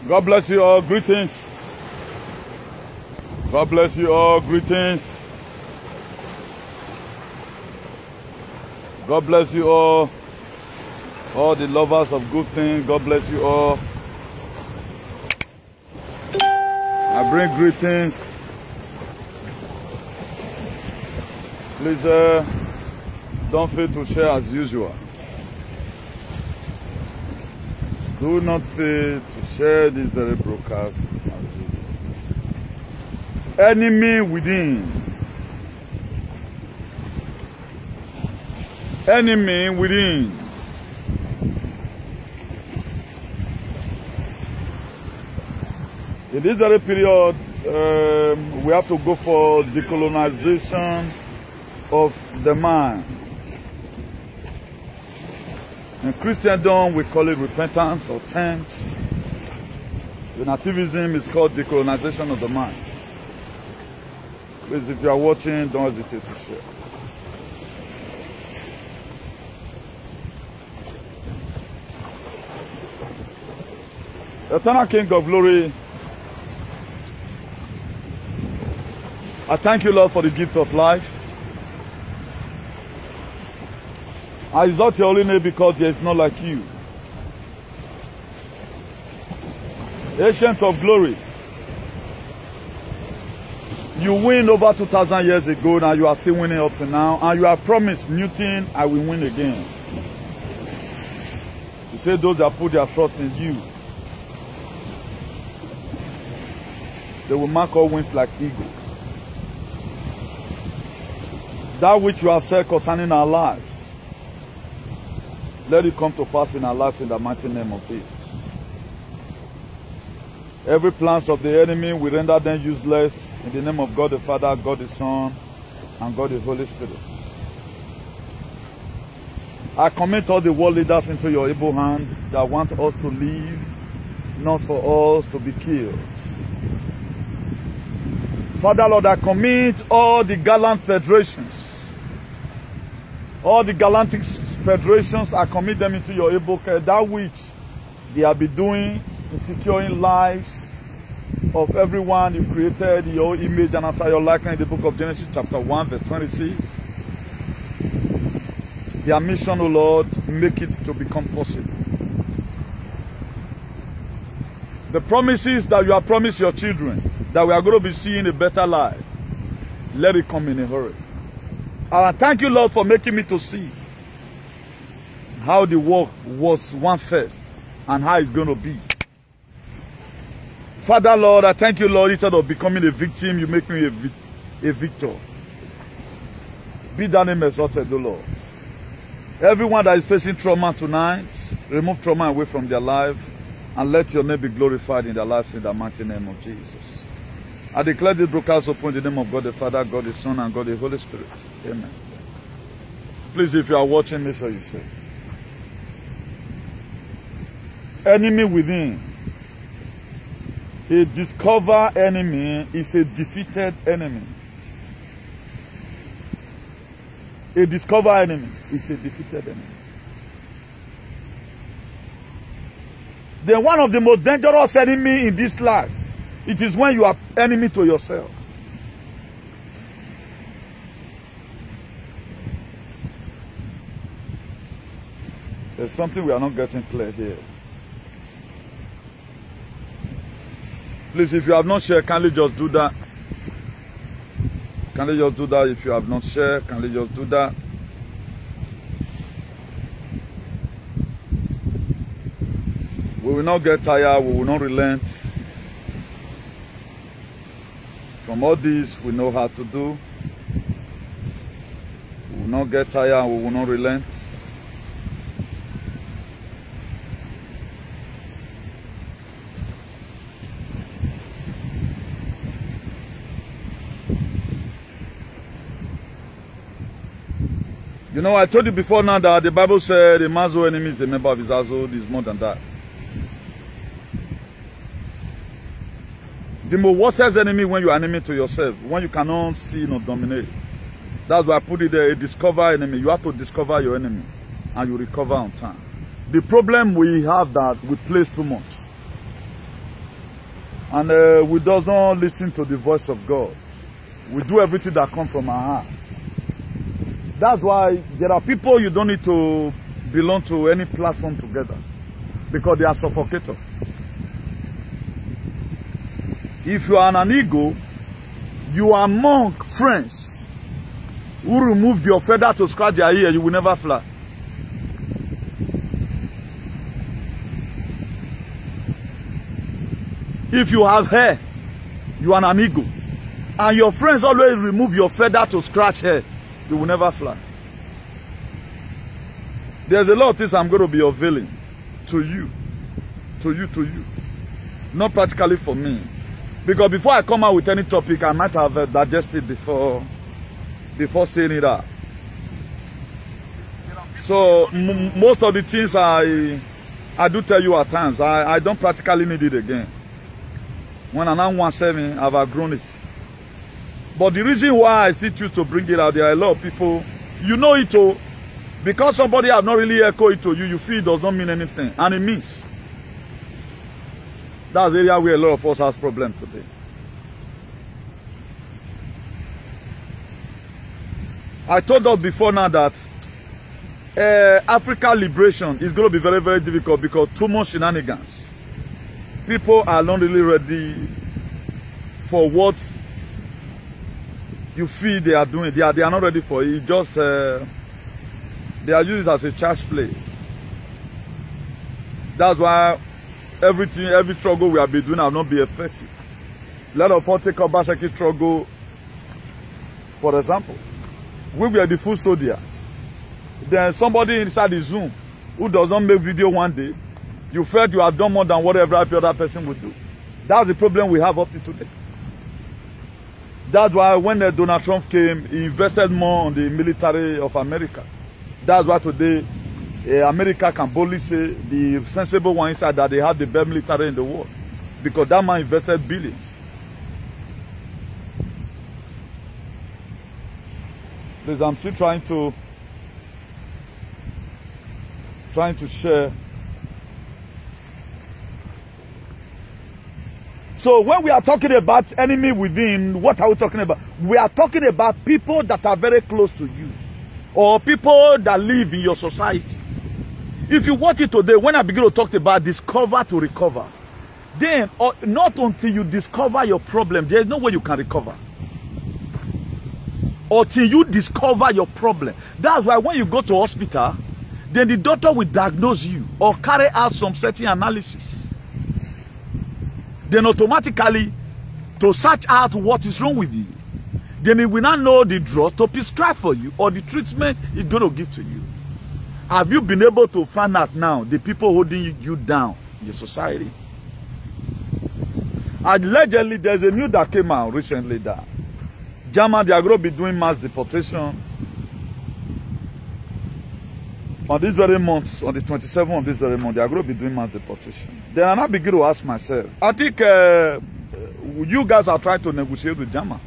God bless you all. Greetings. God bless you all. Greetings. God bless you all. All the lovers of good things. God bless you all. I bring greetings. Please don't fail to share as usual. Do not fail to share this very broadcast. Enemy within. Enemy within. In this very period, we have to go for decolonization of the mind. In Christendom, we call it repentance or change. In Nativism, it's called decolonization of the mind. Please, if you are watching, don't hesitate to share. Eternal King of Glory, I thank you, Lord, for the gift of life. I exalt your holy name because there is none like you. Ancient of glory, you win over 2,000 years ago, now you are still winning up to now, and you have promised new thing, I will win again. You say those that put their trust in you, they will mark all wings like eagles. That which you have said concerning our lives, let it come to pass in our lives in the mighty name of Jesus. Every plans of the enemy, we render them useless in the name of God the Father, God the Son, and God the Holy Spirit. I commit all the world leaders into your able hand that want us to live, not for us to be killed. Father, Lord, I commit all the gallant federations, all the galactic federations, I commit them into your able care, that which they have been doing in securing lives of everyone you created, your image and after your likeness, in the book of Genesis chapter 1 verse 26. Their mission, O Lord, make it to become possible. The promises that you have promised your children, that we are going to be seeing a better life, let it come in a hurry. And I thank you, Lord, for making me to see how the work was one first and how it's going to be. Father, Lord, I thank you, Lord, instead of becoming a victim, you make me a victor. Be thy name exalted, O Lord. Everyone that is facing trauma tonight, remove trauma away from their life and let your name be glorified in their lives in the mighty name of Jesus. I declare this broadcast open in the name of God the Father, God the Son, and God the Holy Spirit. Amen. Please, if you are watching, make sure you say. Enemy within. A discovered enemy is a defeated enemy. A discovered enemy is a defeated enemy. Then one of the most dangerous enemies in this life, it is when you are enemy to yourself. There's something we are not getting clear here. Please, if you have not shared, kindly just do that. Kindly just do that. If you have not shared, kindly just do that. We will not get tired. We will not relent. From all this, we know how to do. We will not get tired. We will not relent. You know, I told you before now that the Bible said a man's own enemy is a member of his household. Is more than that. The most worst enemy when you are enemy to yourself, when you cannot see nor dominate. That's why I put it there, a discover enemy. You have to discover your enemy and you recover on time. The problem we have that we place too much. And we does not listen to the voice of God. We do everything that comes from our heart. That's why there are people you don't need to belong to any platform together, because they are suffocator. If you are an ego, you are among friends who removed your feather to scratch their ear, you will never fly. If you have hair, you are an ego, and your friends always remove your feather to scratch hair, you will never fly. There's a lot of things I'm going to be unveiling to you. Not practically for me. Because before I come out with any topic, I might have digested before saying it out. So most of the things I do tell you at times, I don't practically need it again. When I now want 7, I've outgrown it. But the reason why I still choose to bring it out, there are a lot of people, you know it all, because somebody have not really echoed it to you, you feel it does not mean anything, and it means. That's the area where a lot of us has problems today. I told us before now that Africa liberation is going to be very, very difficult because too much shenanigans. People are not really ready for what you feel they are doing. They are not ready for it. Just they are used as a child's play. That's why every struggle we have been doing have not been effective. A lot of us take up Obaseki struggle. For example, we were the food soldiers. Then somebody inside the Zoom who does not make video one day, you felt you have done more than whatever every other person would do. That's the problem we have up to today. That's why when Donald Trump came, he invested more on the military of America. That's why today America can boldly say, the sensible one inside, that they have the best military in the world. Because that man invested billions. Please, I'm still trying to share. So when we are talking about enemy within, what are we talking about? We are talking about people that are very close to you, or people that live in your society. If you watch it today, when I begin to talk about discover to recover, then not until you discover your problem, there is no way you can recover. Until you discover your problem. That's why when you go to hospital, then the doctor will diagnose you or carry out some certain analysis. Then automatically, to search out what is wrong with you, then he will not know the drug to prescribe for you or the treatment he's going to give to you. Have you been able to find out now the people holding you down in the society? Allegedly, there's a news that came out recently that Germany, they are going to be doing mass deportation on this very month, on the 27th of this very month. They are going to be doing mass deportation. Then I begin to ask myself, I think you guys are trying to negotiate with Germany.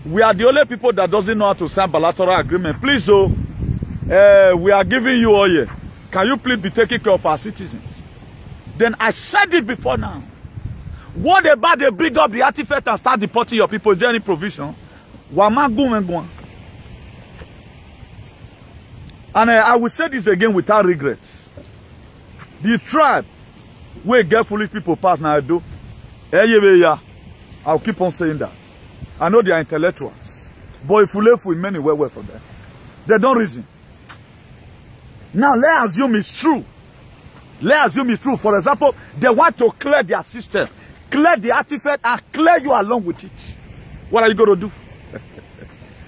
We are the only people that doesn't know how to sign bilateral agreement. Please, so we are giving you oil. Can you please be taking care of our citizens? Then I said it before now. What about they bring up the artifact and start deporting your people? Is there any provision? And I will say this again without regrets. The tribe where get foolish people pass now do. I'll keep on saying that. I know they are intellectuals. But if you live with many well for them, they don't reason. Now let's assume it's true. Let's assume it's true. For example, they want to clear their system, clear the artifact, and clear you along with it. What are you going to do?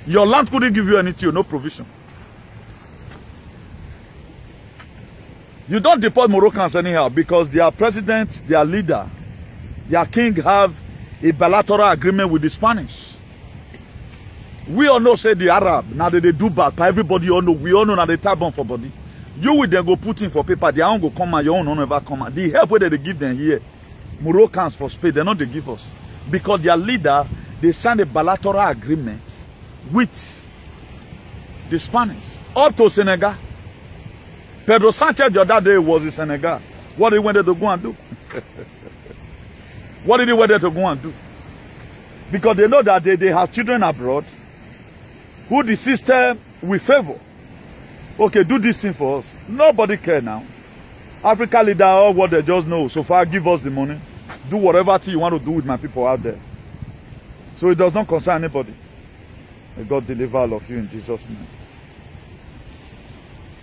Your land couldn't give you anything, no provision. You don't deport Moroccans anyhow because their president, their leader, their king have a bilateral agreement with the Spanish. We all know, say the Arab, now they do bad, but everybody all know, we all know now they tap on for body. You will then go put in for paper, their own go come and your own never come out. The help where they give them here, Moroccans for Spain, they not they give us. Because their leader, they signed a bilateral agreement with the Spanish. Up to Senegal. Pedro Sanchez the other day was in Senegal. What he went to go and do? What did he want them to go and do? Because they know that they have children abroad who the system will favor. Okay, do this thing for us. Nobody care now. Africa leader, all what they just know. So far, give us the money. Do whatever thing you want to do with my people out there. So it does not concern anybody. May God deliver all of you in Jesus' name.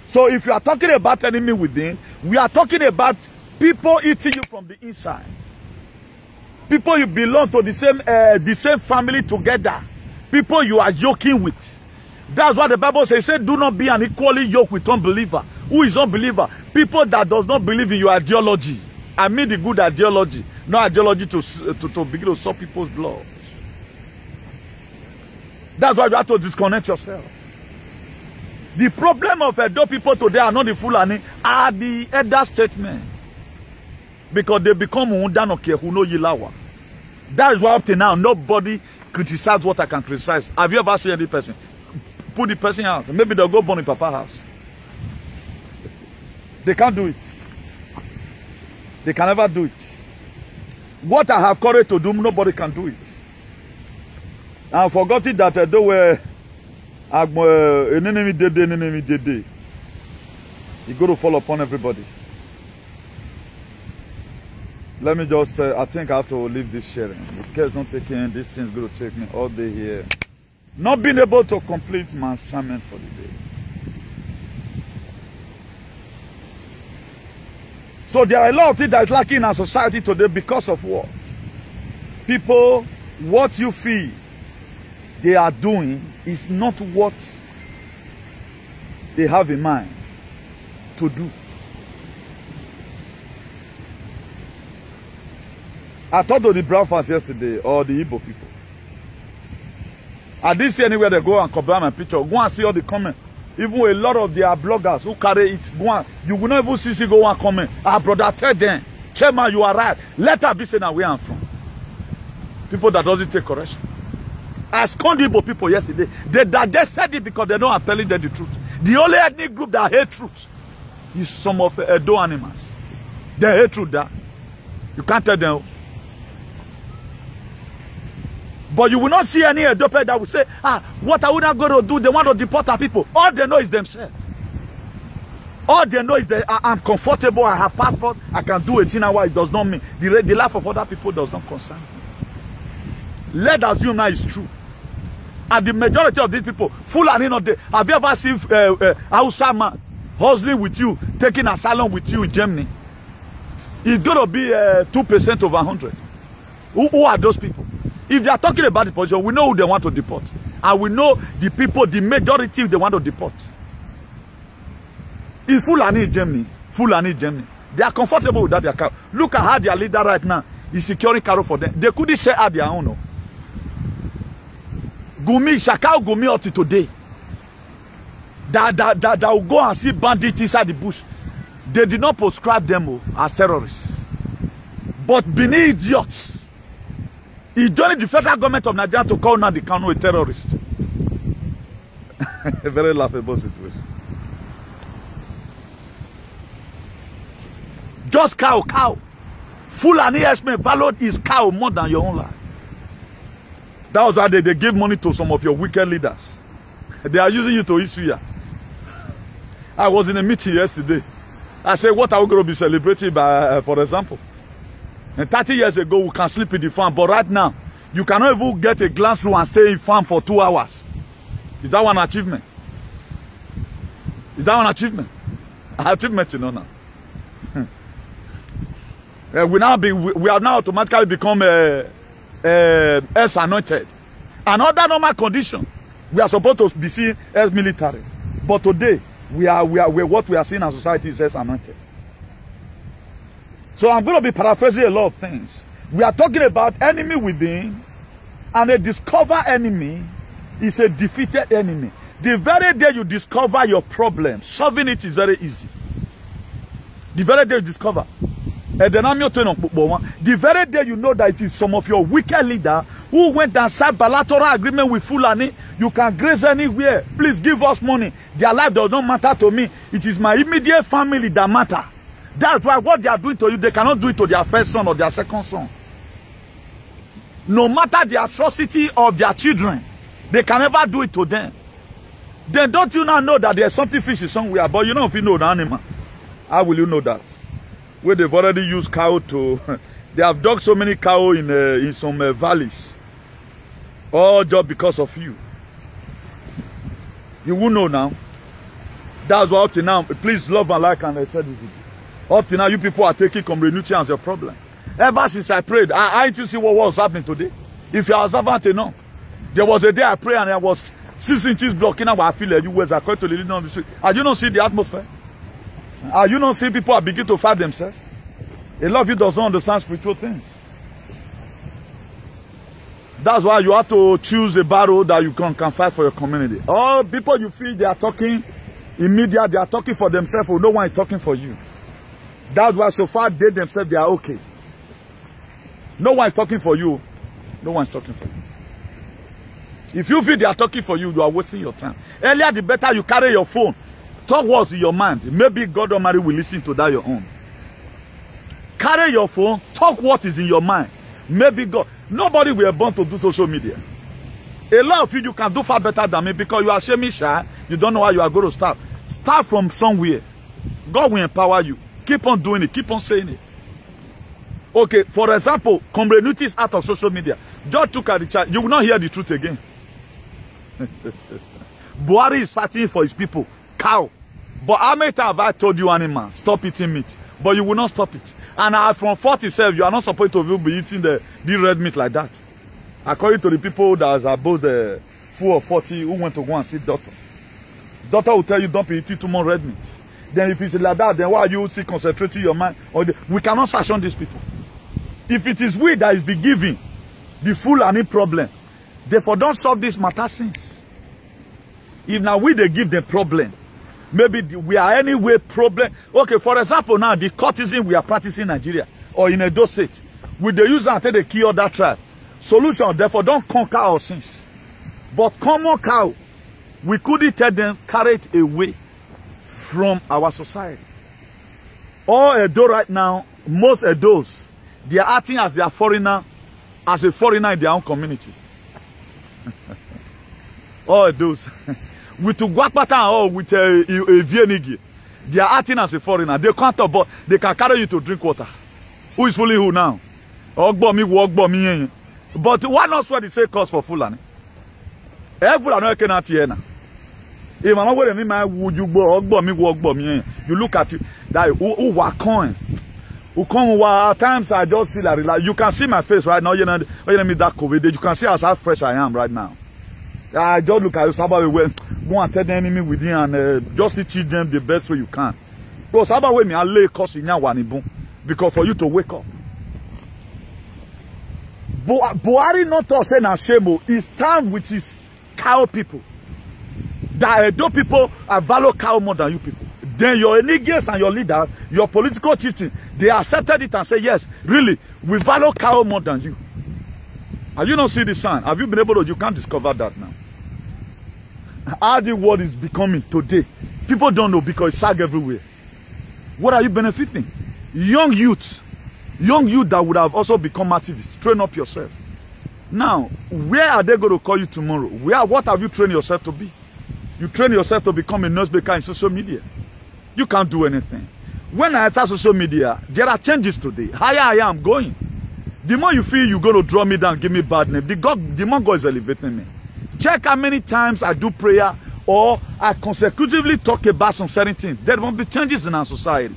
So if you are talking about enemy within, we are talking about people eating you from the inside. People you belong to the same family together. People you are joking with. That's what the Bible says. It says, do not be an equally yoke with unbeliever. Who is unbeliever? People that does not believe in your ideology. I mean the good ideology. Not ideology to begin to suck people's blood. That's why you have to disconnect yourself. The problem of Edo people today are not the Fulani, are the elder statement. Because they become Undanoke who know Yilawa. That is why up to now nobody criticizes what I can criticize. Have you ever seen any person put the person out? Maybe they'll go burn in Papa's house. They can't do it. They can never do it. What I have courage to do, nobody can do it. I've forgotten that though an enemy did. It's going to fall upon everybody. Let me just say, I think I have to leave this sharing. If care is not taken, this thing is going to take me all day here. Not being able to complete my assignment for the day. So there are a lot of things that is lacking in our society today because of what? People, what you feel they are doing is not what they have in mind to do. I talked to the brown fans yesterday, or the Igbo people. I didn't see anywhere they go and compare my picture. Go and see all the comments. Even a lot of their bloggers who carry it, go and, you will not even see go and comment. Ah, brother, tell them, Chairman, you are right. Let her be saying where I'm from. People that doesn't take correction. I scorned Igbo people yesterday. They digested it because they know I'm telling them the truth. The only ethnic group that hate truth is some of Edo animals. They hate truth that. You can't tell them. But you will not see any Edo people that will say, ah, what are we not going to do? They want to deport our people. All they know is themselves. All they know is that I'm comfortable, I have passport, I can do 18 hours. It does not mean. The life of other people does not concern me. Let's assume now it's true. And the majority of these people, Fulani not there. Have you ever seen Hausa man hustling with you, taking asylum with you in Germany? It's going to be 2% over 100. Who are those people? If they are talking about the position, we know who they want to deport. And we know the people, the majority they want to deport. It's Fulani in Germany. Fulani in Germany. They are comfortable with that. Their car. Look at how their leader right now is securing carol for them. They couldn't say out their own. No. Gumi, Shakao Gumi up to today. That will go and see bandits inside the bush. They did not prescribe them as terrorists. But beneath idiots, he joined the federal government of Nigeria to call now the Kanu a terrorist. A very laughable situation. Just cow. Fulani Esme valued his cow more than your own life. That was why they gave money to some of your wicked leaders. They are using you to issue. I was in a meeting yesterday. I said, what are we going to be celebrating by, for example? And 30 years ago, we can sleep in the farm. But right now, you cannot even get a glance through and stay in farm for 2 hours. Is that one achievement? Is that one achievement? Achievement, you know now. We have now automatically become as anointed. Another normal condition, we are supposed to be seen as military. But today, what we are seeing as society is as anointed. So I'm going to be paraphrasing a lot of things. We are talking about enemy within, and a discovered enemy is a defeated enemy. The very day you discover your problem, solving it is very easy. The very day you discover. The very day you know that it is some of your wicked leaders who went and signed bilateral agreement with Fulani, you can graze anywhere. Please give us money. Their life does not matter to me. It is my immediate family that matter. That's why what they are doing to you, they cannot do it to their first son or their second son. No matter the atrocity of their children, they can never do it to them. Then don't you now know that there's something fishy somewhere? But you know if you know the animal, how will you know that? Where they've already used cow to... They have dug so many cows in some valleys. All just because of you. You will know now. That's why up to now, please love and like and I said it. Up to now, you people are taking community as your problem. Ever since I prayed, I ain't you see what was happening today? If you are observant enough, there was a day I prayed and I was 6 inches blocking out I feel like you was according to the leading of the street. Are you not seeing the atmosphere? Are you not seeing people are beginning to fight themselves? A lot of you does not understand spiritual things. That's why you have to choose a battle that you can fight for your community. All people you feel they are talking in media, they are talking for themselves, or no one is talking for you. That's why so far they themselves, they are okay. No one is talking for you. No one is talking for you. If you feel they are talking for you, you are wasting your time. Earlier, the better you carry your phone. Talk what's in your mind. Maybe God Almighty will listen to that your own. Carry your phone. Talk what is in your mind. Maybe God. Nobody will be born to do social media. A lot of you can do far better than me because you are shaming shy. You don't know how you are going to start. Start from somewhere. God will empower you. Keep on doing it. Keep on saying it. Okay, for example, community is out of social media. Just look at the chat. You will not hear the truth again. Buhari is fighting for his people. Cow. But how many times have I told you, animal, stop eating meat? But you will not stop it. And from 47, you are not supposed to be eating the red meat like that. According to the people that are above the full of 40 who went to go and see doctor. Doctor will tell you don't be eating too much red meat. Then if it's like that, then why are you still concentrating your mind? We cannot sanction these people. If it is we that is be giving the full and problem, therefore don't solve this matter since. If now we they give the problem, maybe we are anyway problem. Okay, for example, now the cultism we are practicing in Nigeria or in Edo State, with the user until they kill that tribe. Solution, therefore, don't conquer our sins. But common cow, we couldn't tell them carry it away from our society. All Edo right now, most Edos, they are acting as their foreigner, as a foreigner in their own community. All Edos. With Guapata or with a Vienigi, they are acting as a foreigner. They can't talk, but they can carry you to drink water. Who is fooling who now? But why not swear the same cause for Fulani? Everyone cannot hear now. If I'm not me, my would you go me? You look at it that who were coin. Who come at times I just feel like you can see my face right now. You know me that COVID. You can see how fresh I am right now. I just look at you, somebody go and tell the enemy within and just teach them the best way you can. Because somebody me I lay cause in your because for you to wake up. Buhari not to say na shame. He stand with his cow people. The Edo people value cow more than you people. Then your niggas and your leaders, your political teaching, they accepted it and say yes, really, we value cow more than you. Have you not seen the sign? Have you been able to? You can't discover that now. How the world is becoming today. People don't know because it's sag everywhere. What are you benefiting? Young youth that would have also become activists. Train up yourself. Now, where are they going to call you tomorrow? What have you trained yourself to be? You train yourself to become a newsmaker in social media. You can't do anything. When I enter social media, there are changes today. Higher I am going. The more you feel you're going to draw me down, give me bad name, the more God is elevating me. Check how many times I do prayer or I consecutively talk about some certain things. There won't be changes in our society.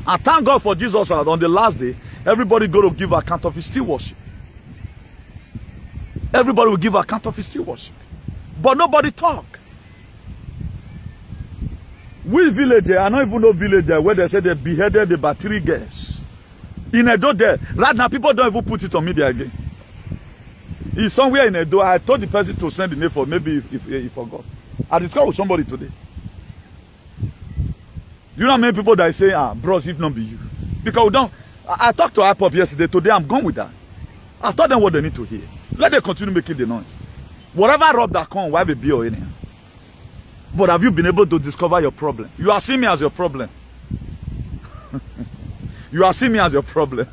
And thank God for Jesus on the last day, everybody going to give account of his still worship. Everybody will give account of his still worship. But nobody talk. Which village there? I don't even know village there where they say they beheaded the 3 girls. In Edo there. Right now, people don't even put it on media again. He's somewhere in Edo. I told the person to send the name for maybe if he forgot. I discussed with somebody today. You know how many people that say, bros, if not be you. Because we don't. I talked to IPOP yesterday. Today, I'm gone with that. I told them what they need to hear. Let them continue making the noise. Whatever rub that come, why be be or anyhow. But have you been able to discover your problem? You are seeing me as your problem. You are seeing me as your problem.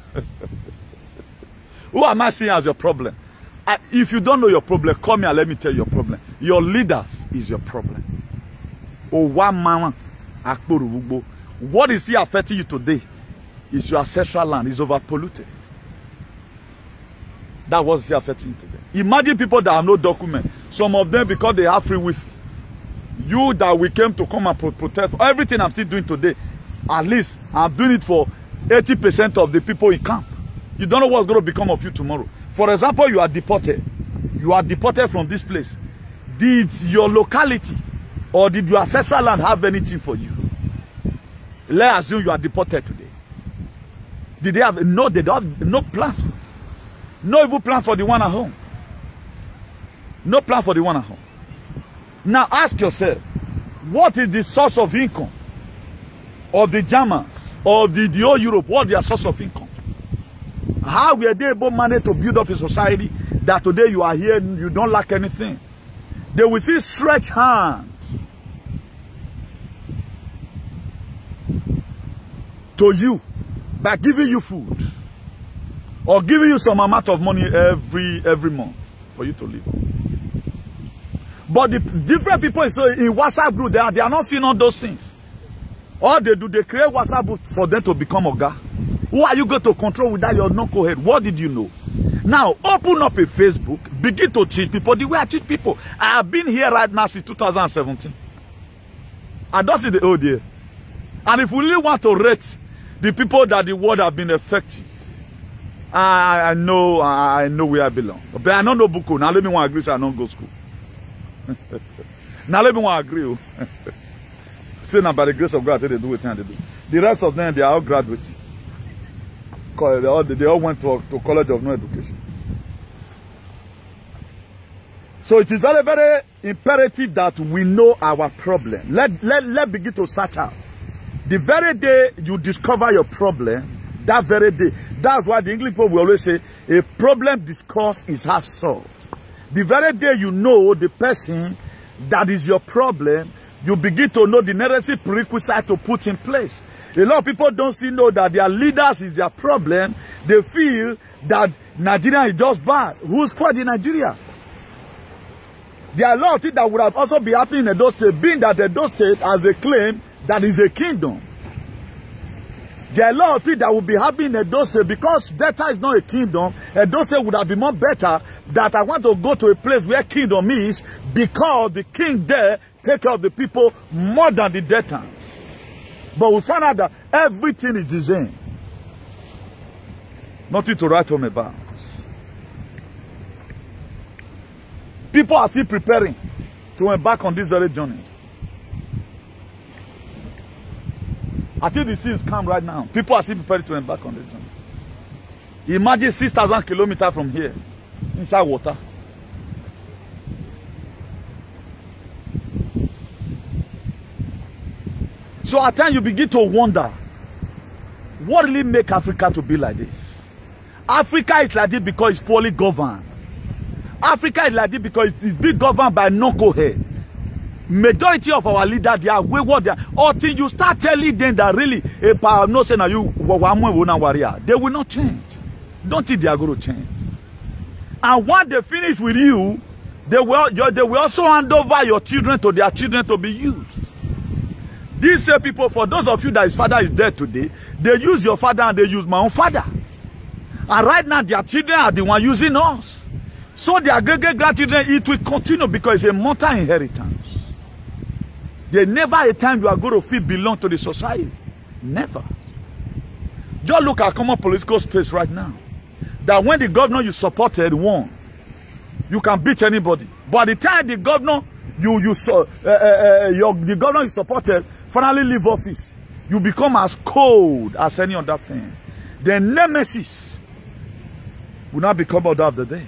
Who am I seeing as your problem? If you don't know your problem, come here and let me tell you your problem. Your leaders is your problem. What is still affecting you today is your ancestral land is overpolluted. That was still affecting you today. Imagine people that have no document. Some of them because they have free Wi-Fi. You that we came to come and protect. Everything I'm still doing today, at least I'm doing it for 80% of the people in camp. You don't know what's going to become of you tomorrow. For example, you are deported. You are deported from this place. Did your locality or did your ancestral land have anything for you? Let's assume you are deported today. Did they have no? They don't have no plans. No even plan for the one at home. No plan for the one at home. Now ask yourself, what is the source of income of the Germans or the whole Europe? What is their source of income? How were they able to manage to build up a society that today you are here, you don't lack anything? They will still stretch hands to you by giving you food or giving you some amount of money every month for you to live. But the different people in WhatsApp group, they are not seeing all those things. All they do, they create WhatsApp group for them to become Oga. Who are you going to control without your knucklehead? What did you know? Now, open up a Facebook, begin to teach people the way I teach people. I have been here right now since 2017. I don't see the old year. And if we really want to rate the people that the world have been affecting, I know where I belong. But I don't know Buku. Now let me want to agree so I don't go to school. Now let me want to agree. Say now by the grace of God, they do what they do. The rest of them, they are all graduates. They all went to College of No Education. So it is very, very imperative that we know our problem. Let's begin to search out. The very day you discover your problem, that very day, that's why the English people will always say, a problem discussed is half solved. The very day you know the person that is your problem, you begin to know the necessary prerequisite to put in place. A lot of people don't still know that their leaders is their problem. They feel that Nigeria is just bad. Who's spoiled in Nigeria? There are a lot of things that would have also been happening in Edo State, being that Edo State has a claim that is a kingdom. There are a lot of things that will be happening in Edo State because Delta is not a kingdom. Edo State would have been more better that I want to go to a place where kingdom is because the king there take care of the people more than the Deltans. But we found out that everything is the same. Nothing to write home about. People are still preparing to embark on this very journey. I think the sea is calm right now. People are still preparing to embark on this journey. Imagine 6,000 kilometers from here, inside water. So at times you begin to wonder, what really make Africa to be like this? Africa is like this because it's poorly governed. Africa is like this because it's being governed by knucklehead. Majority of our leaders, they are wayward. Until you start telling them that really, no say na you, they will not change. Don't think they are going to change. And once they finish with you, they will also hand over your children to their children to be used. These people, for those of you that his father is dead today, they use your father and they use my own father. And right now, their children are the one using us. So their great-grandchildren, it will continue because it's a mortal inheritance. There's never a time you are going to feel belong to the society. Never. Just look at common political space right now. That when the governor you supported won, you can beat anybody. But the time the governor the governor you supported finally leave office, you become as cold as any other thing. The nemesis will not become order of the day.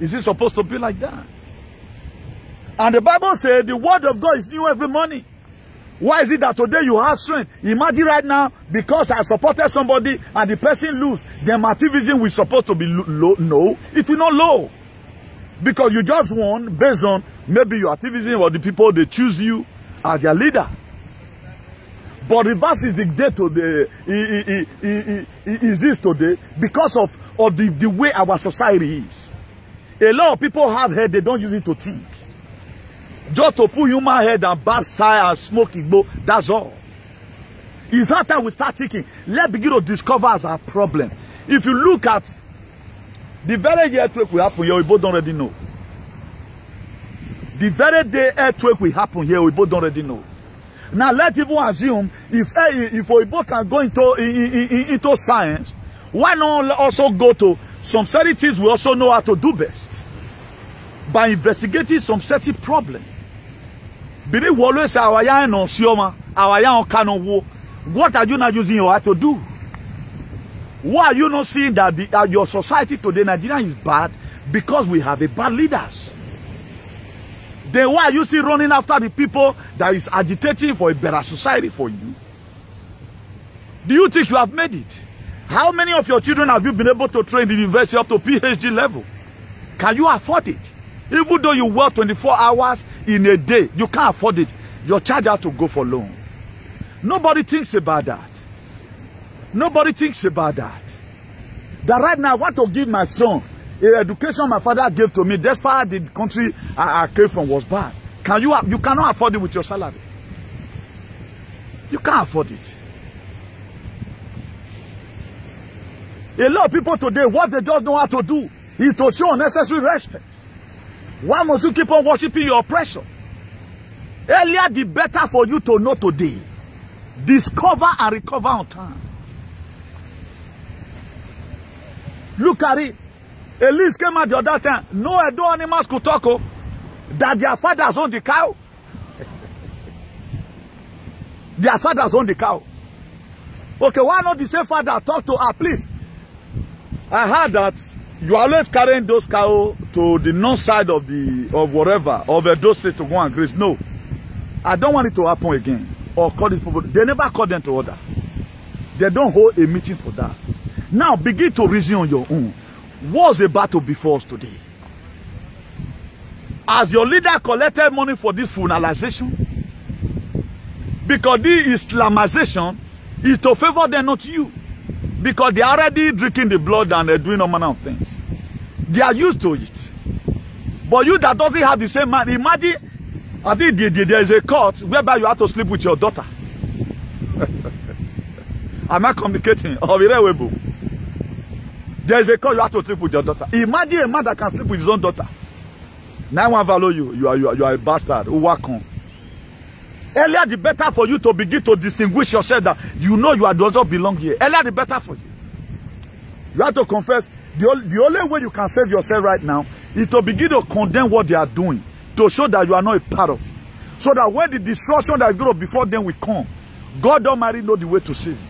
Is it supposed to be like that? And the Bible says the word of God is new every morning. Why is it that today you have strength? Imagine right now, because I supported somebody and the person lose, then activism was supposed to be low. No, it will not low. Because you just won based on maybe your activism or the people they choose you as their leader. But reverse is the day today. It exists today because of of the way our society is. A lot of people have head, they don't use it to think. Just to put human head and bad style and smoke igbo, that's all. It's hard time we start thinking. Let's begin to discover as our problem. If you look at the very day earthquake will happen here, we both don't already know. The very day earthquake will happen here, we both don't already know. Now let's even assume if we both can go into science, why not also go to some certain things we also know how to do best by investigating some certain problem. Believe we always say our young no sioma, our young cannot walk. What are you not using your heart to do? Why are you not seeing that your society today, Nigeria, is bad because we have a bad leaders? Then why are you still running after the people that is agitating for a better society for you? Do you think you have made it? How many of your children have you been able to train in the university up to PhD level? Can you afford it? Even though you work 24 hours in a day, you can't afford it. Your child has to go for loan. Nobody thinks about that. Nobody thinks about that. That right now I want to give my son the education my father gave to me, despite the country I came from was bad. You cannot afford it with your salary. You can't afford it. A lot of people today, what they don't know how to do is to show unnecessary respect. Why must you keep on worshiping your oppressor? Earlier, the better for you to know today. Discover and recover on time. Look at it. Elise came out the other time. No Edo animals could talk that their fathers own the cow. Their fathers own the cow. Okay, why not the same father talk to her, please? I heard that you are always carrying those cows to the north side of whatever, of Edo State to go and graze. No. I don't want it to happen again. Or call these people. They never call them to order. They don't hold a meeting for that. Now begin to reason on your own. What's the battle before us today? As your leader collected money for this funeralization, because this Islamization is to favor them, not you. Because they are already drinking the blood and they're doing all manner of things. They are used to it. But you that doesn't have the same mind, imagine, I think there is a court whereby you have to sleep with your daughter. Am I communicating? There is a court you have to sleep with your daughter. Imagine a man that can sleep with his own daughter. Now I want to value you. You are a bastard. Welcome. Earlier the better for you to begin to distinguish yourself that you know you are doesn't belong here. Earlier the better for you. You have to confess. The only way you can save yourself right now is to begin to condemn what they are doing, to show that you are not a part of it. So that when the destruction that is going to before them will come, God Almighty knows the way to save you.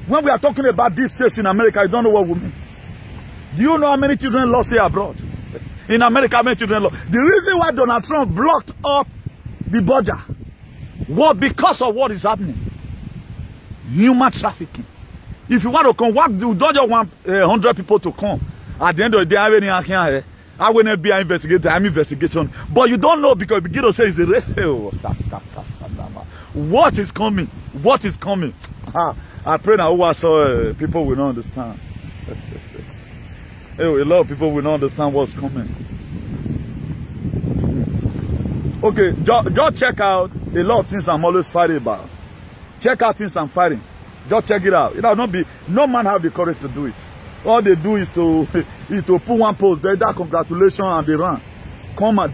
When we are talking about these states in America, you don't know what we mean. Do you know how many children lost here abroad? In America, how many children lost? The reason why Donald Trump blocked up the border was because of what is happening. Human trafficking. If you want to come, what do you don't want 100 people to come? At the end of the day, I will not be an investigator. I'm investigation. But you don't know because you begin to say it's the rest. What is coming? What is coming? I pray now people will not understand. A lot of people will not understand what's coming. Okay, just check out a lot of things I'm always fighting about. Check out things I'm fighting. Just check it out. It will not be, no man have the courage to do it. All they do is to put one post there, that congratulations, and they run. Come and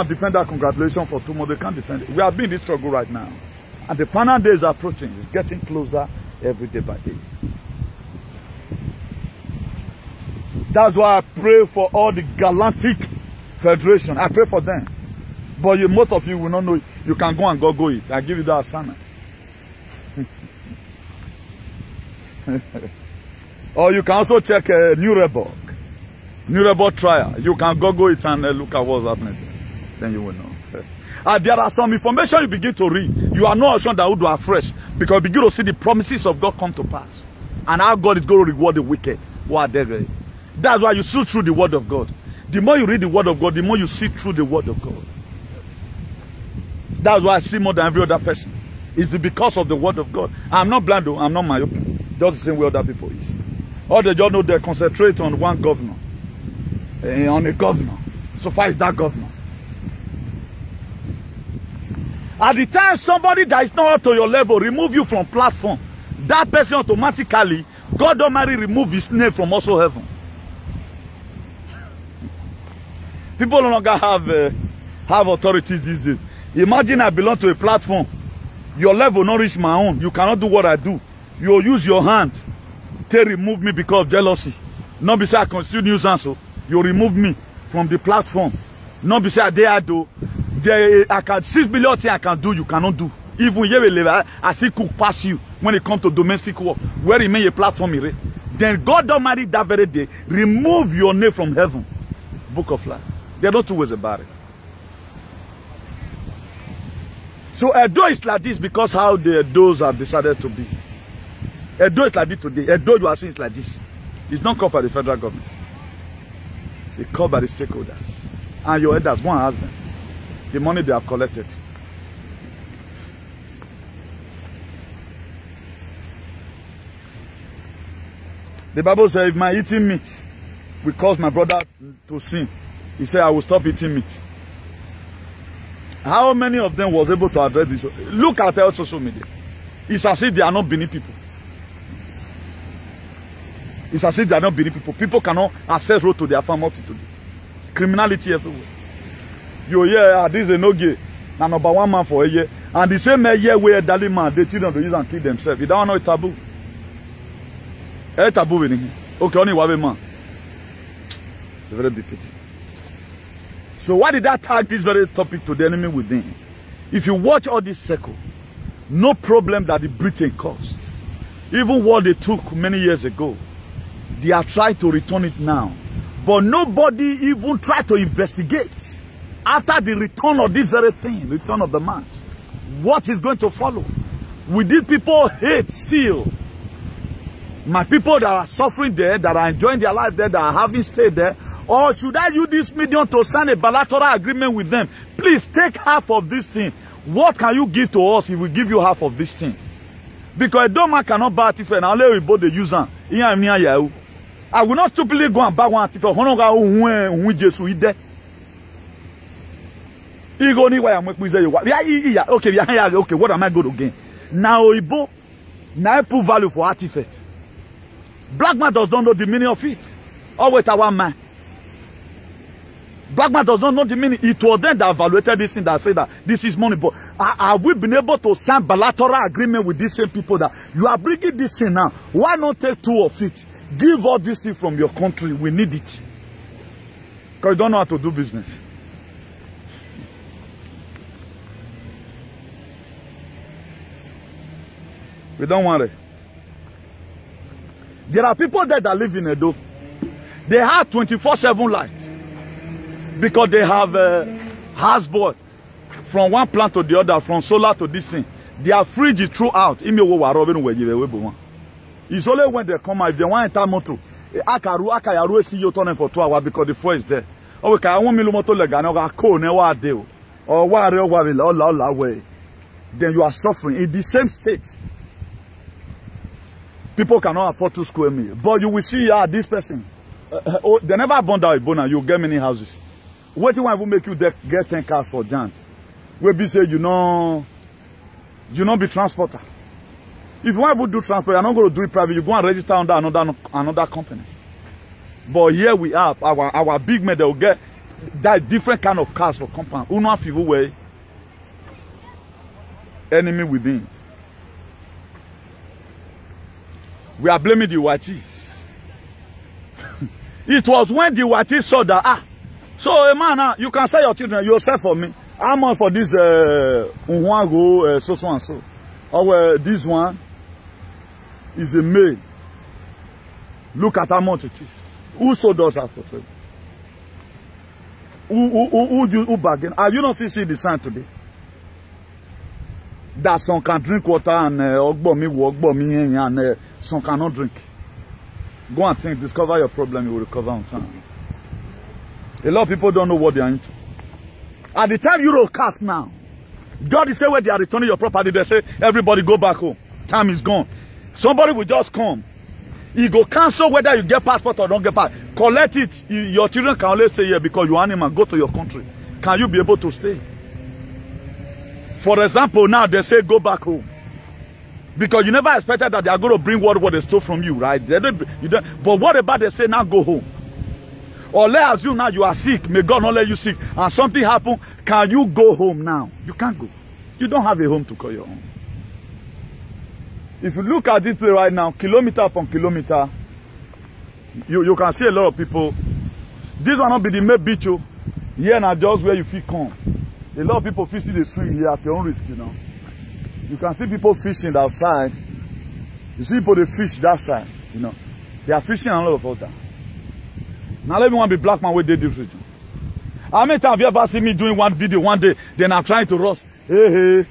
defend that congratulations for 2 months. They can't defend it. We are being in this struggle right now. And the final day is approaching. It's getting closer every day by day. That's why I pray for all the Galactic Federation. I pray for them. But most of you will not know it. You can go and go it. I give you that assignment. Or you can also check Nuremberg trial. You can go it and look at what's happening. Then you will know. There are some information you begin to read. You are not sure that would do afresh. Because you begin to see the promises of God come to pass. And how God is going to reward the wicked. What are they? That's why you see through the word of God. The more you read the word of God, the more you see through the word of God. That's why I see more than every other person. It's because of the word of God. I'm not blind though. I'm not myopic. Just the same way other people is. All they just know they concentrate on one governor. On a governor. So far as that governor. At the time somebody that is not up to your level remove you from platform, that person automatically, God Almighty remove his name from also heaven. People no longer have authorities these days. Imagine I belong to a platform. Your level not reach my own. You cannot do what I do. You will use your hand to remove me because of jealousy. Not be say I constitute nuisance. So you remove me from the platform. Not be say I do. I can 6 billion things I can do, you cannot do. Even you I see cook pass you when it comes to domestic work. Where remain a platform, then God Almighty that very day remove your name from heaven. Book of life. There are no two ways about it. So Edo is like this because how the Edos have decided to be. Edo is like this today. Edo you are seeing is like this. It's not called by the federal government. It's called by the stakeholders. And your elders, one has them. The money they have collected. The Bible says, if my eating meat will cause my brother to sin, he said, I will stop eating meat. How many of them was able to address this? Look at our social media. It's as if they are not Benin people. It's as if they are not Benin people. People cannot access road to their farm up to today. Criminality everywhere. You hear, this is no gay. Now number one man for a year. And the same year where Dali man, they children to use and kill themselves. You don't know it's taboo. It's taboo in here. Okay, only one man. It's a very big pity. So why did I tag this very topic to the enemy within? If you watch all this circle, no problem that the Britain caused. Even what they took many years ago, they are trying to return it now. But nobody even tried to investigate after the return of this very thing, return of the man. What is going to follow? Will these people hate still? My people that are suffering there, that are enjoying their life there, that are having stayed there, or should I use this medium to sign a bilateral agreement with them? Please take half of this thing. What can you give to us if we give you half of this thing? Because a dumb man cannot buy it and I'll we both the user. I will not stupidly go and buy one if okay, what am I going to gain? Now Ibo now put value for artifact. Black man does not know the meaning of it. Always our man. Black man does not know the meaning. It was them that evaluated this thing that said that this is money. But have we been able to sign bilateral agreement with these same people that you are bringing this thing now? Why not take 2 of it? Give all this thing from your country. We need it. Because you don't know how to do business. We don't want it. There are people there that live in Edo. They have 24/7 light. Because they have houseboard from one plant to the other, from solar to this thing. Their fridge is throughout. It's only when they come out, if they want to enter motor, Akayaru see you turning for 2 hours because the fuel is there. Oh, I want me to motor legano, co never deal. Or way. Then you are suffering in the same state. People cannot afford 2 square meters. But you will see this person. They never bond out a bone and you get many houses. What do you want to make you get 10 cars for giant? Where be say you know be transporter. If you want to do transport, you're not going to do it private. You go and register under another company. But here we have our big men that will get that different kind of cars for compound. Uno fivu way. Enemy within. We are blaming the Watis. It was when the Watis saw that so man, you can sell your children, you sell for me. I'm on for this Unwango so and so. Or this one is a male. Look at how much it is. Who sold us out of it? Who bargain? Are you not see the sign today? That some can drink water and and some cannot drink. Go and think, discover your problem, you will recover on time. A lot of people don't know what they are into. At the time Euro cast now, God is saying where they are returning your property, they say, everybody go back home. Time is gone. Somebody will just come. He go cancel whether you get passport or don't get passport. Collect it. Your children can only stay here because you're animal. Go to your country. Can you be able to stay? For example, now they say go back home. Because you never expected that they are going to bring what they stole from you, right? But what about they say now go home? Or let's assume now you are sick. May God not let you sick. And something happen. Can you go home now? You can't go. You don't have a home to call your own. If you look at this place right now, kilometer upon kilometer, you can see a lot of people. This will not be the main beach. Here now just where you feel calm. A lot of people fishing the swim here at your own risk, you know. You can see people fishing outside. You see people they fish that side, you know. They are fishing a lot of water. Now let me want to be black man with this region. How many times have you ever seen me doing one video one day, then I'm trying to rush? Hey,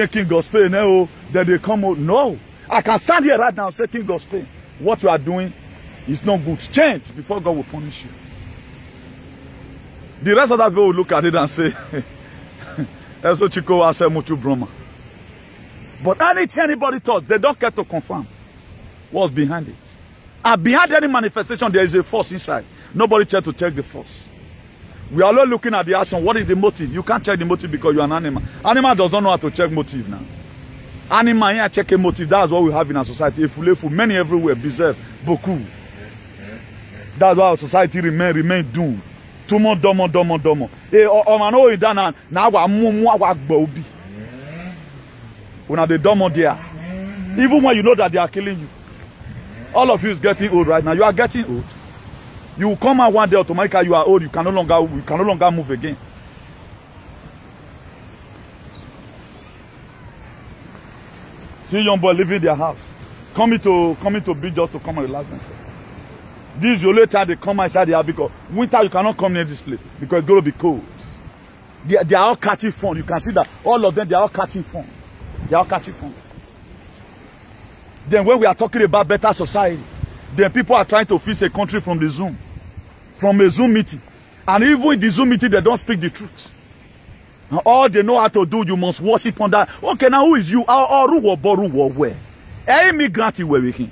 King of Spain, then they come out. No. I can stand here right now and say, King of Spain, what you are doing is not good. Change before God will punish you. The rest of that people will look at it and say, Eso Chico Ase Mutu Broma. But anything anybody thought, they don't care to confirm what's behind it. And behind any manifestation, there is a force inside. Nobody tries to check the force. We are all looking at the action. What is the motive? You can't check the motive because you are an animal. Animal does not know how to check motive now. Animal here check a motive. That's what we have in our society. If we live many everywhere, bizarre, beaucoup. That's why our society remain doomed. Tumo domo. Omano idana na wa mumu wa gbobi. Una the domo there. Even when you know that they are killing you. All of you is getting old right now. You are getting old. You will come out one day automatically you are old. You can no longer move again. See young boy leaving their house, coming to beach just to come and relax themselves. This is the only time they come inside the house because winter you cannot come near this place because it's going to be cold. They are all catching fun. You can see that all of them they are all catching fun. They are all catching fun. Then when we are talking about better society, then people are trying to fix a country from the Zoom. From a Zoom meeting. And even in the Zoom meeting, they don't speak the truth. And all they know how to do, you must worship on that. Okay, now who is you? Where? Any immigrant you were working.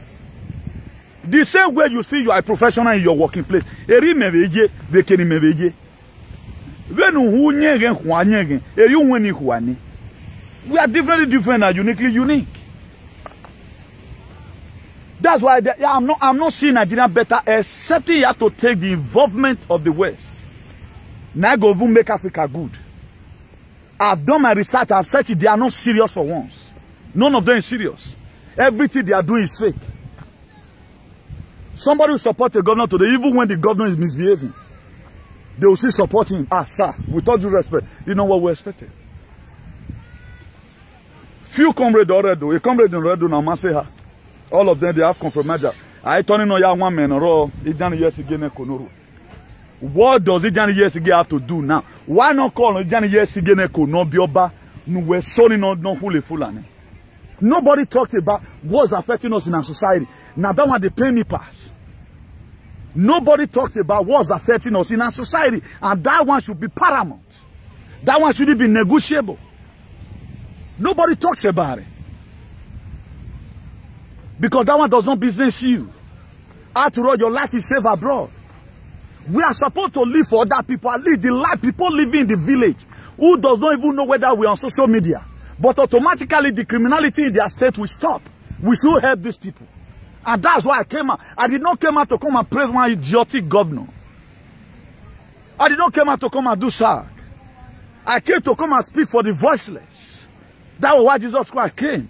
The same way you see you are a professional in your working place. We are differently different and uniquely unique. That's why I'm not seeing Nigeria better, except you have to take the involvement of the West. Now go make Africa good. I've done my research, I've said it, they are not serious for once. None of them is serious. Everything they are doing is fake. Somebody will support the governor today, even when the governor is misbehaving. They will still support him. Ah, sir, with all due respect, you know what we expected. Few comrades already, a comrade in Redo now, Maseha. All of them, they have compromised. I turn no ya one man or years again. What does Ijani years again have to do now? Why not call Ijani years again? No bioba, no we're sorry no hule fulani. Nobody talked about what's affecting us in our society. Now that one they pay me pass. Nobody talks about what's affecting us in our society, and that one should be paramount. That one shouldn't be negotiable. Nobody talks about it. Because that one does not business you. After all, your life is safe abroad. We are supposed to live for other people, live the life people living in the village who does not even know whether we are on social media. But automatically the criminality in their state will stop. We should help these people. And that's why I came out. I did not come out to come and praise one idiotic governor. I did not come out to come and do SAG. I came to come and speak for the voiceless. That was why Jesus Christ came.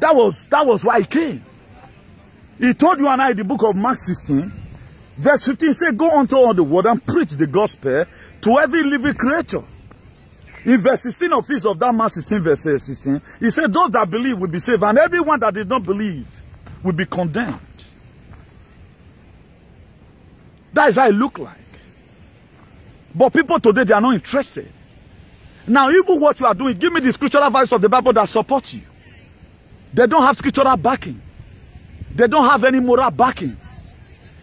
That was why he came. He told you and I in the book of Mark 16, verse 15, he said, go unto all the world and preach the gospel to every living creature. In verse 16 of that Mark 16, verse 16, he said, those that believe will be saved, and everyone that did not believe will be condemned. That is how it look like. But people today, they are not interested. Now, even what you are doing, give me the scriptural verse of the Bible that supports you. They don't have scriptural backing. They don't have any moral backing.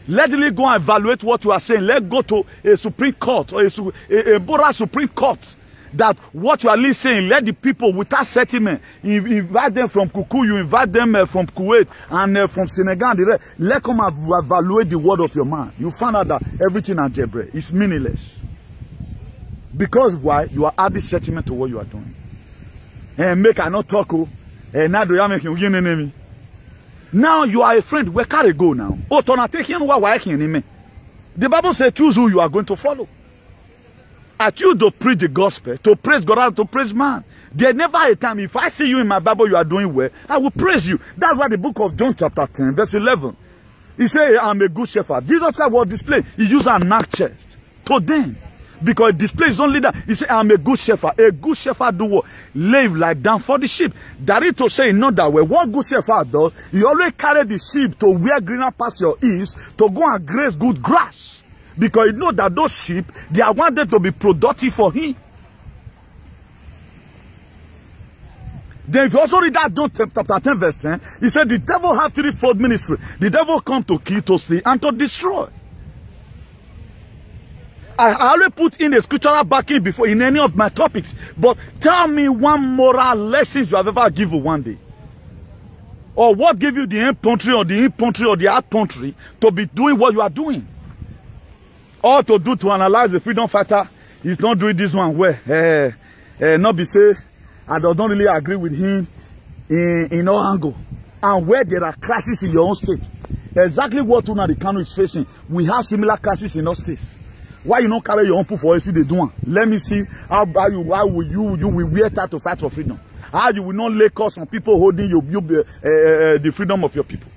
Let them go and evaluate what you are saying. Let's go to a Supreme Court or a moral Supreme Court that what you are listening, let the people without settlement, invite them from Kuku, you invite them from Kuwait and from Senegal, let come evaluate the word of your man. You find out that everything at Jebre is meaningless. Because why? You are adding settlement to what you are doing. And make I not talk, and now do you make you enemy? Now you are a friend. Where can I go now? Oh, to not take him what working me. The Bible says choose who you are going to follow. I choose to preach the gospel, to praise God, and to praise man. There never a time, if I see you in my Bible, you are doing well, I will praise you. That's why the book of John chapter 10, verse 11, he said, I'm a good shepherd. Jesus Christ was displayed. He used a knock chest to them. Because it displays only that. He said, I'm a good shepherd. A good shepherd do what? Lay like down for the sheep. That is to say, in other way, what good shepherd does, he always carry the sheep to where greener pasture is, to go and graze good grass. Because you know that those sheep, they are wanted to be productive for him. Then if you also read that John chapter 10 verse 10, he said the devil have threefold ministry. The devil come to kill, to steal, and to destroy. I always put in a scriptural backing before in any of my topics. But tell me one moral lesson you have ever given one day. Or what gave you the infantry or the infantry or the outpountry to be doing what you are doing. All to do to analyze the freedom fighter is not doing this one well. Not be say, I don't really agree with him in all angle. And where there are crises in your own state. Exactly what Nnamdi Kanu is facing. We have similar crises in our states. Why you not carry your own proof for see the doing? Let me see how will you will wear that to fight for freedom. How you will not lay cost on people holding the freedom of your people.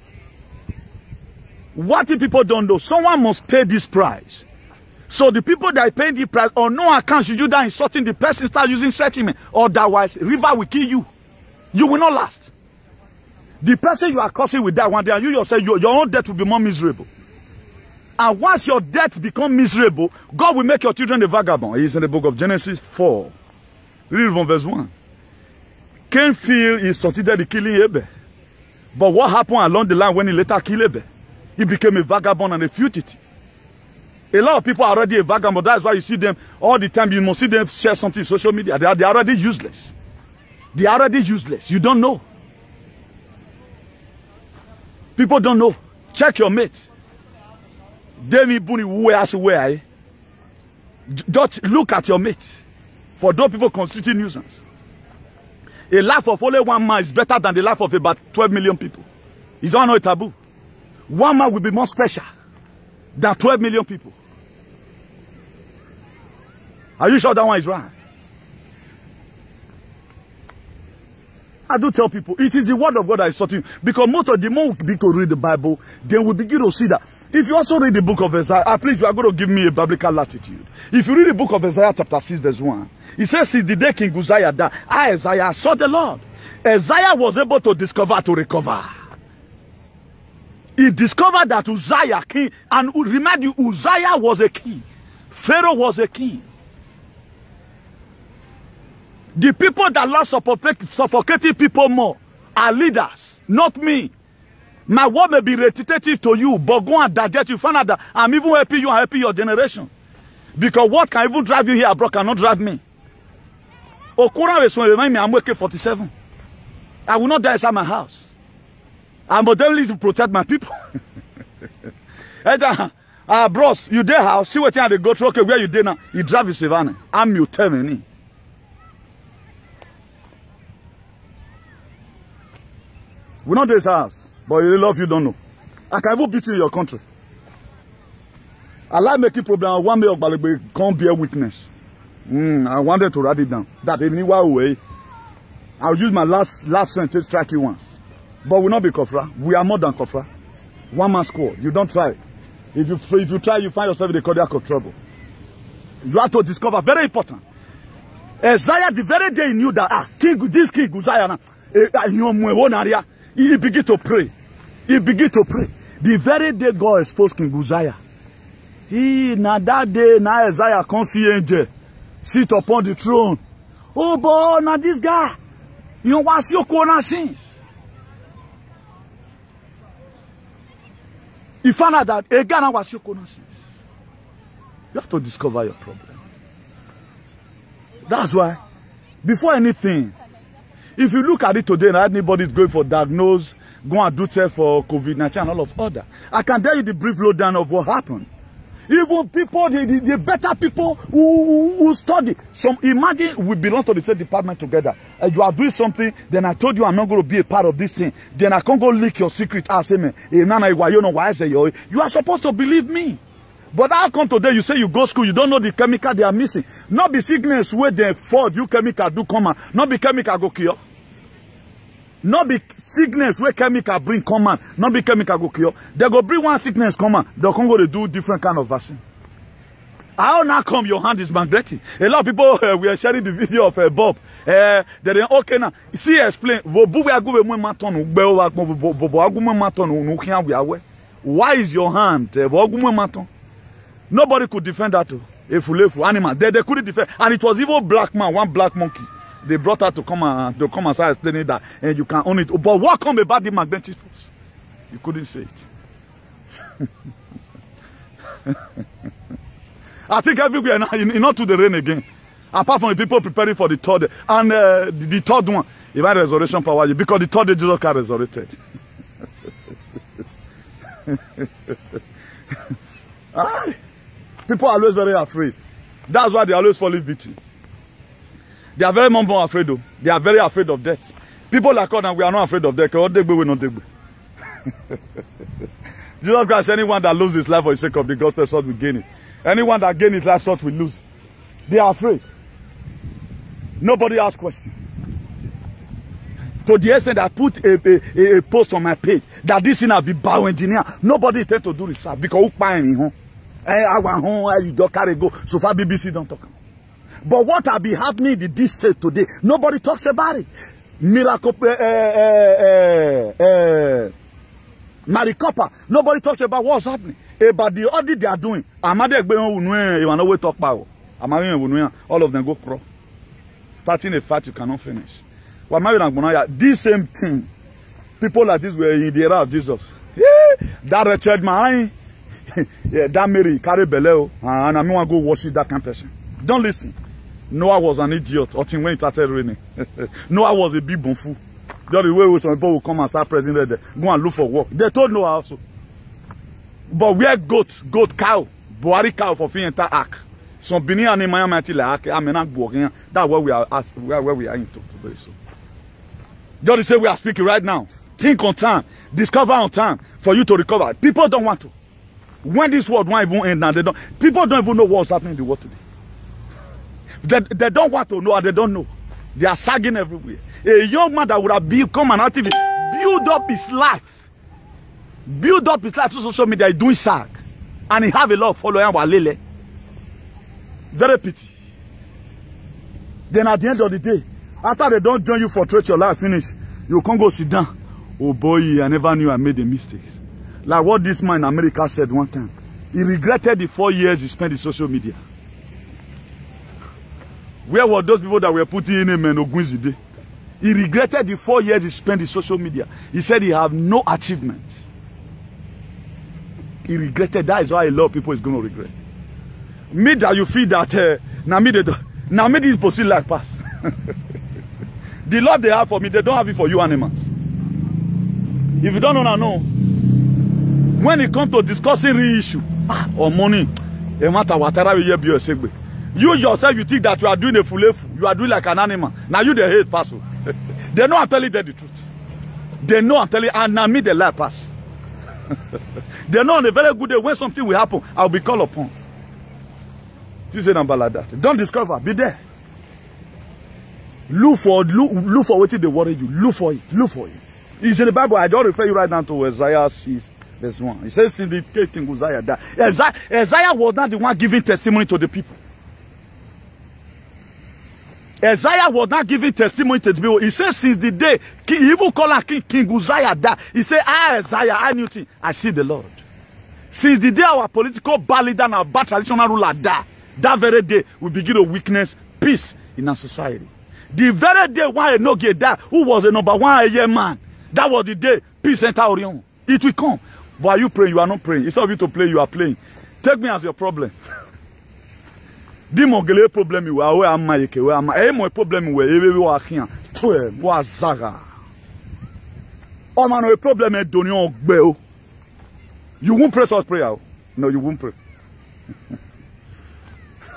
What if people don't know? Someone must pay this price. So the people that are paying the price on no account should you that insulting the person start using settlement. Otherwise, river will kill you. You will not last. The person you are causing with that one day, and you yourself, your own death will be more miserable. And once your death becomes miserable, God will make your children a vagabond. It's in the book of Genesis 4. Read from verse 1. Cain feel he succeeded in killing Abel. But what happened along the line when he later killed Abel? He became a vagabond and a fugitive. A lot of people are already a vagabond. That's why you see them all the time. You must see them share something in social media. They are already useless. They are already useless. You don't know. People don't know. Check your mate. Just look at your mate. For those people constitute nuisance. A life of only one man is better than the life of about 12 million people. Is that not a taboo? One man will be more special than 12 million people. Are you sure that one is right? I do tell people, it is the word of God that is sorting. Because most of the more we begin to read the Bible, then we begin to see that. If you also read the book of Isaiah, please, you are going to give me a biblical latitude. If you read the book of Isaiah chapter 6 verse 1, it says, since the day King Uzziah died, Isaiah saw the Lord. Isaiah was able to discover, to recover. He discovered that Uzziah king, and remind you, Uzziah was a king. Pharaoh was a king. The people that love suffocating people more are leaders, not me. My word may be repetitive to you, but go and digest. You find out that I'm even helping you and helping your generation. Because what can even drive you here abroad cannot drive me. I'm working 47. I will not die inside my house. I'm determined to protect my people. Bros, you there house, see what they go through. Okay, where you there now? You drive in Savannah. I'm you tell me. We're not this house, but you love you don't know. I can even beat you in your country. I like making problem. One day can't bear witness. I wanted to write it down. That anyway, I'll use my last sentence to strike you once. But we'll not be Kofra. We are more than Kofra. One man score. You don't try. If you try, you find yourself in the cardiac trouble. You have to discover. Very important. Isaiah, the very day he knew that this king Uzziah, he began to pray. He began to pray. The very day God exposed King Uzziah. Now that day, now Isaiah can't see angel sit upon the throne. Oh boy, now this guy, you know what's your corner sins? He found out that a Ghana was your corner sins. You have to discover your problem. That's why, before anything, if you look at it today, and anybody is going for diagnose, go and do test for COVID-19 and all of other, I can tell you the brief lowdown of what happened. Even people, the better people who study. Some, imagine we belong to the same department together. You are doing something, then I told you I'm not going to be a part of this thing. Then I can't go leak your secret. I say, man, you are supposed to believe me. But how come today you say you go school, you don't know the chemical they are missing. Not be sickness where they afford you chemical do come on. Not be chemical go cure. Not be sickness where chemical bring come on. Not be chemical go cure. They go bring one sickness come on. They can go to do different kind of vaccine. How now come your hand is magnetic? A lot of people we are sharing the video of Bob. They then okay now. See explain. Why is your hand? Nobody could defend that. A full animal. They couldn't defend. And it was even black man, one black monkey. They brought her to come and start explaining that, and you can own it. But what come about the magnetic force? You couldn't say it. I think everywhere now, not to the rain again. Apart from the people preparing for the third, and the third one, even resurrection power, because the third day Jesus Christ resurrected. People are always very afraid. That's why they always fall in victim. They are very more afraid though. They are very afraid of death. People like us, and we are not afraid of death. We not Jesus Christ, anyone that loses his life for the sake of the gospel sought will gain it. Anyone that gains his life sought will lose. They are afraid. Nobody asks questions. To the extent that I put a post on my page that this thing will be bioengineer. Nobody intends to do research because who buy me home? I want home. You don't carry go. So far BBC don't talk. But what will be happening in this state today, nobody talks about it. Miracle, Maricopa, nobody talks about what's happening. About the audit they are doing. All of them go cross. Starting a fight you cannot finish. This same thing, people like this were in the era of Jesus. That wretched man, that Mary carry beleo, and I want to go worship that kind of person. Don't listen. Noah was an idiot until when it started raining. Noah was a big bonfoo. Just the way some people will come and start pressing there, go and look for work. They told Noah also. But where goat, cow, Buhari cow for free enter ark. Some Bini and Miami like I mean not working. That's where we are where we are into today. So just say we are speaking right now. Think on time, discover on time for you to recover. People don't want to. When this world won't even end now, people don't even know what's happening in the world today. They don't want to know, and they don't know. They are sagging everywhere. A young man that would have become an activist, build up his life through social media, is doing sag. And he have a lot of followers. Very pity. Then at the end of the day, after they don't join you for trade your life finish, you can't go sit down. Oh boy, I never knew I made a mistake. Like what this man in America said one time. He regretted the 4 years he spent in social media. Where were those people that were putting in him and Ogunzide? He regretted the 4 years he spent in social media. He said he have no achievement. He regretted. That is why a lot of people is going to regret. Me that you feel that now me this pursue like pass. The love they have for me, they don't have it for you animals. If you don't know, I know. When it comes to discussing real issue or money, no matter what you yourself, you think that you are doing a full-leaf, you are doing like an animal. Now you the hate person. They know I'm telling them the truth. They know I'm telling, and now me the lie pass. They know on a very good day when something will happen, I'll be called upon. This is a number like that. Don't discover, be there. Look for what they worry you. Look for it. Look for it. It's in the Bible. I just refer you right now to Isaiah 6, verse 1. It says in the King Uzziah that Isaiah was not the one giving testimony to the people. Isaiah was not giving testimony to the people. He says since the day he even called King Uzziah died, he said, Isaiah, I knew thing. I see the Lord. Since the day our political bad leader and our bad traditional ruler died, that very day we begin to witness peace in our society. The very day why Enoge died, who was the number 1 year man, that was the day peace entered Orion. It will come. But are you praying? You are not praying. Instead of you to play, you are playing. Take me as your problem. Dis mon gars, problème, ouais, ama yeke, ouais, ama. Eh, mon problème, ouais, ouais, rien. Toi, moi, Zara. Oh, man, le problème est donné en gbeo. You won't pray such prayer. No, you won't pray.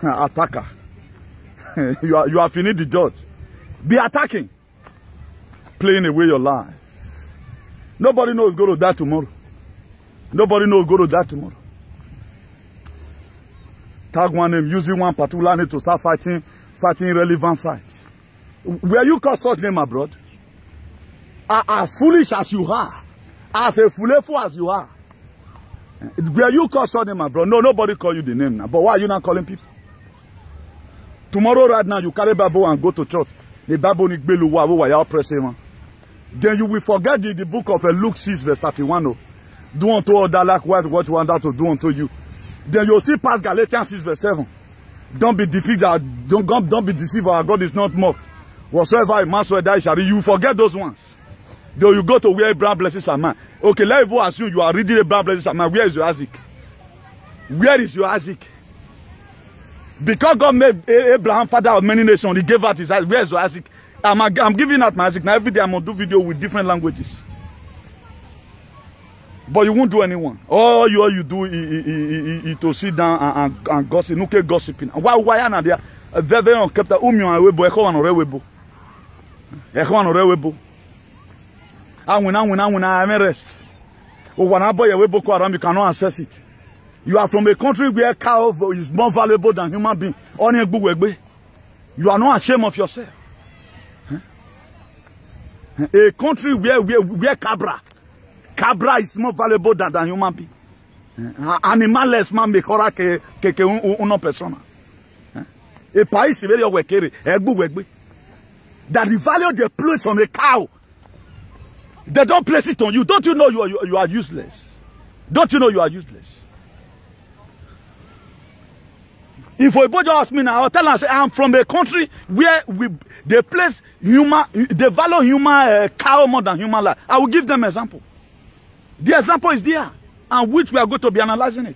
Attacker. You are finished the judge. Be attacking. Playing away your life. Nobody knows going to die tomorrow. Nobody knows going to die tomorrow. Tag one name, using one particular name to start fighting relevant fights. Where you call such name abroad? As foolish as you are, as a fool as you are. Where you call such name abroad? No, nobody call you the name now. But why are you not calling people? Tomorrow right now, you carry Bible and go to church. The Bible is pressing. Then you will forget the book of Luke 6 verse 31. Oh. Do unto other likewise what you want that to do unto you. Then you'll see past Galatians 6 verse 7. Don't be defeated. Don't be deceived. Our God is not mocked. Whatsoever a man shall die shall be. You forget those ones. Then you go to where Abraham blesses a man. Okay, let me assume you are reading Abraham blesses a man. Where is your Isaac? Where is your Isaac? Because God made Abraham father of many nations, he gave out his Isaac. Where is your Isaac? I'm giving out my Isaac. Now every day I'm going to do video with different languages. But you won't do anyone. All you do is to sit down and gossip. No gossiping. Why are they very unkept? I'm rest. You cannot access it. You are from a country where cow is more valuable than human being. You are not ashamed of yourself. A country where cabra is more valuable than human being. Animales man me kora que una persona. A pays very wekere that the value they place on a cow, they don't place it on you. Don't you know you are useless? Don't you know you are useless? If a boy ask me now, I'll tell them, I'm from a country where they place they value human cow more than human life. I will give them an example. The example is there, and which we are going to be analyzing it.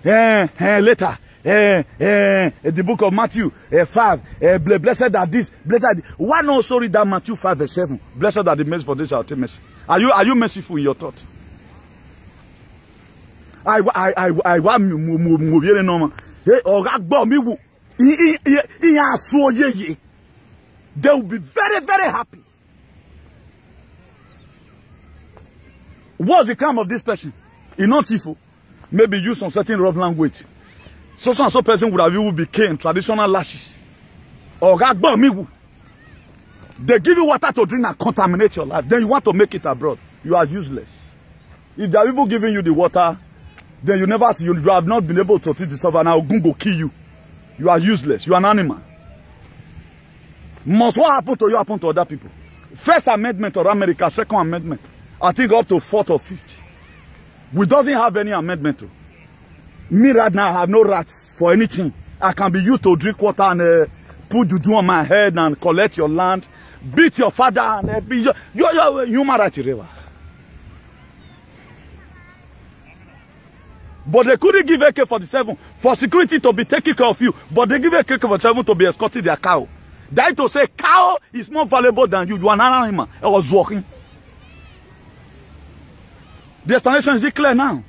Later, the book of Matthew 5, blessed are this, blessed are this. Why not also read that Matthew 5 verse 7? Blessed are the mercy, for they shall obtain mercy. Are you merciful in your thought? They will be very, very happy. What's the crime of this person? He's not tifo. Maybe use some certain rough language. So and so person would have even became traditional lashes. Or they give you water to drink and contaminate your life. Then you want to make it abroad. You are useless. If they are even giving you the water, then you never see, you have not been able to teach the stuff, and now go kill you. You are useless. You are an animal. Must what happen to you happen to other people? First amendment of America, second amendment. I think up to fourth or fifth. We doesn't have any amendment. Me right now, I have no rights for anything. I can be used to drink water and put juju on my head and collect your land, beat your father and be your human rights. But they couldn't give AK-47 for security to be taking care of you. But they give AK-47 to be escorting their cow. That to say cow is more valuable than you. You are an animal. I was walking. The explanation is clear now.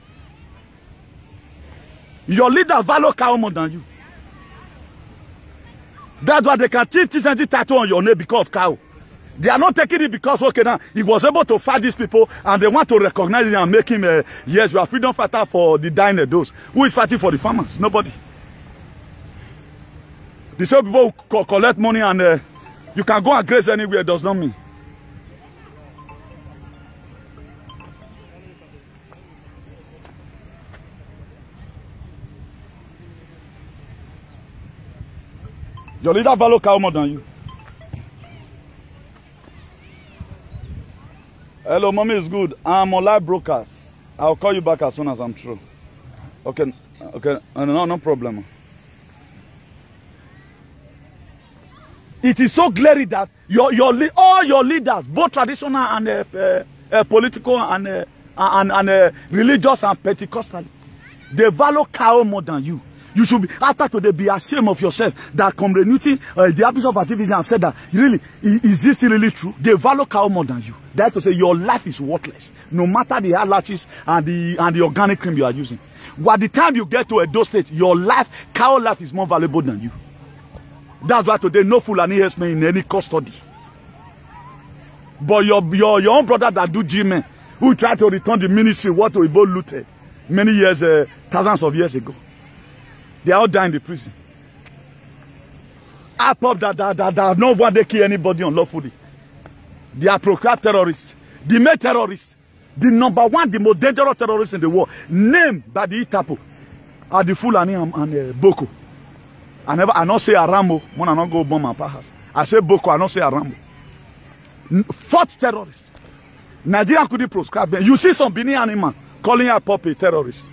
Your leader value cow more than you. That's why they can teach this tattoo on your name because of cow. They are not taking it because, okay, now, he was able to fight these people and they want to recognize him and make him, yes, you are freedom fighter for the dying those. Who is fighting for the farmers? Nobody. The same people who collect money and you can go and graze anywhere does not mean. Your leader value cow more than you. Hello, mommy is good. I'm on live broadcast. I'll call you back as soon as I'm through. Okay, no problem. It is so glaring that all your leaders, both traditional and political and religious and Pentecostal, They value cow more than you. You should be, after today, be ashamed of yourself that communicating the habits of activism have said that, really, is this really true? They value cow more than you. That's to say your life is worthless, no matter the eyelashes and the organic cream you are using. By the time you get to Edo State, your life, cow life is more valuable than you. That's why today, no Fulani herdsmen in any custody. But your own brother that do G-men, who tried to return the ministry, what Oyibo looted many years, thousands of years ago. They are all dying in the prison. APOB that have not want to kill anybody unlawfully. They are proclaimed terrorists. The main terrorists. The number one, the most dangerous terrorists in the world. Named by the Itapo. Are the Fulani and Boko. I not say Arambo. When I not go bomb my house. I say Boko, I not say Arambo. Fourth terrorist. Nigeria couldn't prescribe them. You see some Benin animal calling APOB a terrorist.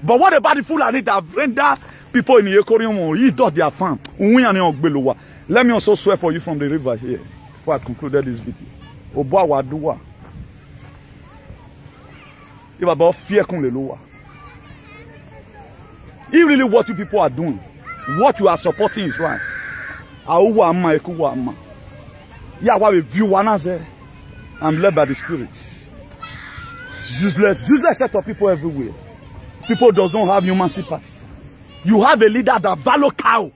But what about the Fulani that have rendered people in the Ekorium eat off their farm? Let me also swear for you from the river here before I concluded this video. Oba Wadua. If about fear come the lower. If really what you people are doing, what you are supporting is right. Yeah, what we view one as I'm led by the Spirit. Useless set of people everywhere. People does not have human sympathy. You have a leader that value cow.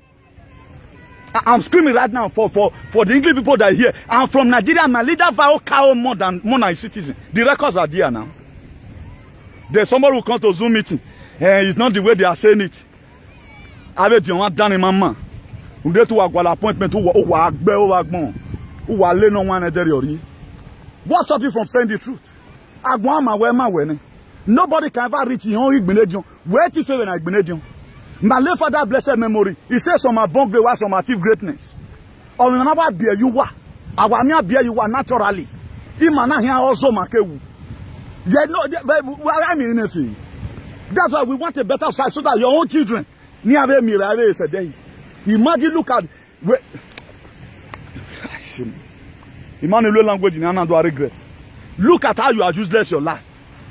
I'm screaming right now for the English people that are here. I'm from Nigeria. My leader value cow more than a citizen. The records are there now. There's somebody who comes to Zoom meeting. It's not the way they are saying it. Avec Dieu, on donne maman. On dit tout à quoi l'appointment What's up you from saying the truth? Nobody can ever reach your own Igbinedion. Where to fail in Igbinedion? My late father, blessed memory, he says some above great was some achieve greatness. Or remember beer you were. Our near beer you were naturally. Imana here also Makewu. I mean anything. That's why we want a better side so that your own children near me is a day. Imagine look at Emmanuel language in Anando regret. Look at how you are useless your life.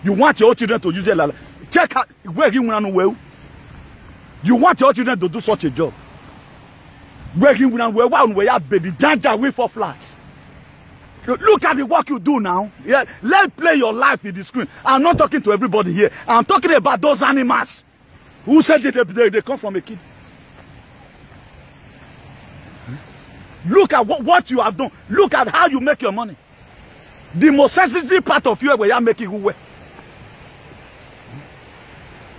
You want your children to use their life. Check out where you want to well. You want your children to do such a job. Where you want to where you be the danger way for flats. Look at the work you do now. Yeah, let's play your life in the screen. I'm not talking to everybody here. I'm talking about those animals who said they come from a kid. Look at what you have done. Look at how you make your money. The most sensitive part of you where you are making good way.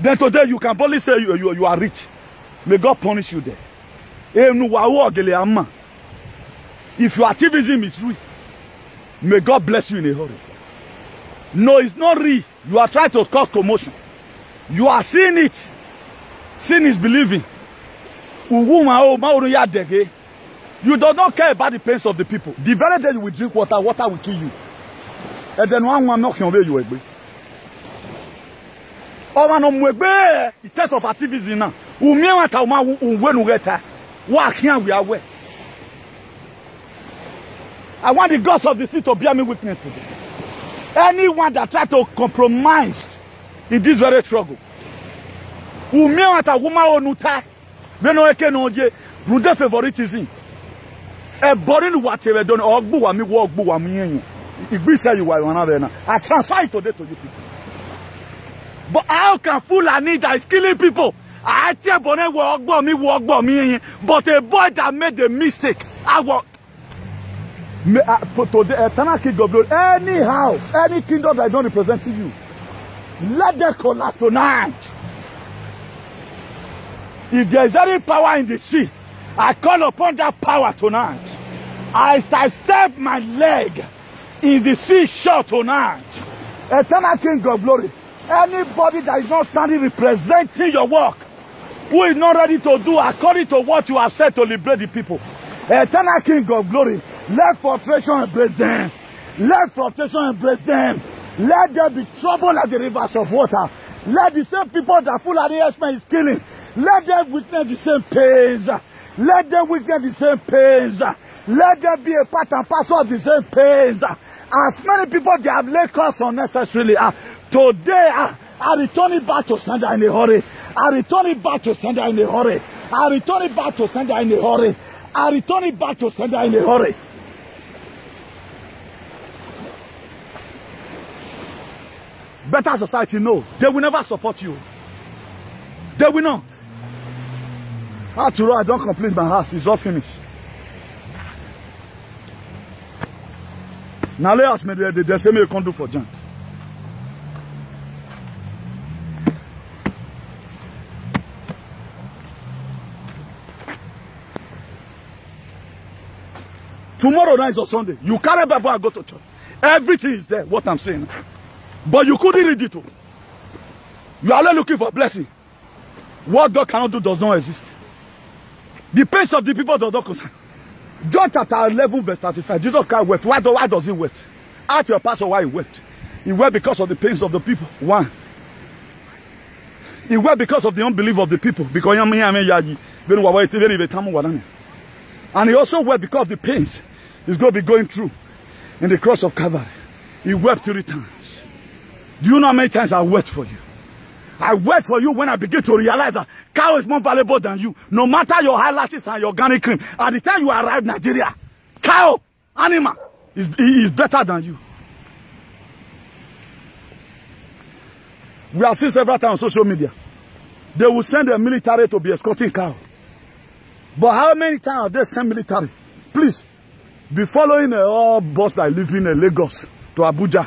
Then today you can boldly say you are rich. May God punish you there. If your activism is real, may God bless you in a hurry. No, it's not real. You are trying to cause commotion. You are seeing it. Seeing is believing. You do not care about the pains of the people. The very day you will drink water, water will kill you. And then one knock on you away. Oh man, in terms of activism now. I want the gods of the sea to bear me witness today. Anyone that try to compromise in this very struggle. Favoritism. A boring whatever done or I transfer it today to you people. But how can Fulani that is killing people? I tell Bonnet walk by me, but a boy that made a mistake. I will put to the eternal king of glory. Anyhow, any kingdom that don't represent you, let them collapse tonight. If there is any power in the sea, I call upon that power tonight. I step my leg in the seashore tonight. Eternal King of glory. Anybody that is not standing representing your work, who is not ready to do according to what you have said to liberate the people. Eternal King of glory. Let frustration embrace them. Let frustration embrace them. Let there be trouble like the rivers of water. Let the same people that Fulani herdsmen is killing, let them witness the same pains. Let them witness the same pains. Let them be a part and parcel of the same pains. As many people they have laid costs unnecessarily. Today, I return it back to sender in a hurry. I return it back to sender in a hurry. I return it back to sender in a hurry. I return it back to sender in a hurry. Better society, no. They will never support you. They will not. After all, I don't complete my house. It's all finished. Now let us make the same you can do for John. Tomorrow night is a Sunday. You carry Bible and go to church. Everything is there, what I'm saying. But you couldn't read it. You are only looking for blessing. What God cannot do does not exist. The pace of the people does not concern. John chapter 11 verse 35. Jesus Christ wept. Why does he wept? Ask your pastor why he wept. He wept because of the pains of the people. One. He wept because of the unbelief of the people. And he also wept because of the pains he's going to be going through in the cross of Calvary. He wept 3 times. Do you know how many times I wept for you? I wait for you when I begin to realize that cow is more valuable than you. No matter your highlights and your organic cream. At the time you arrive in Nigeria, cow, animal, is better than you. We have seen several times on social media. They will send a military to be escorting cow. But how many times have they sent military? Please, be following all bus that live in Lagos to Abuja.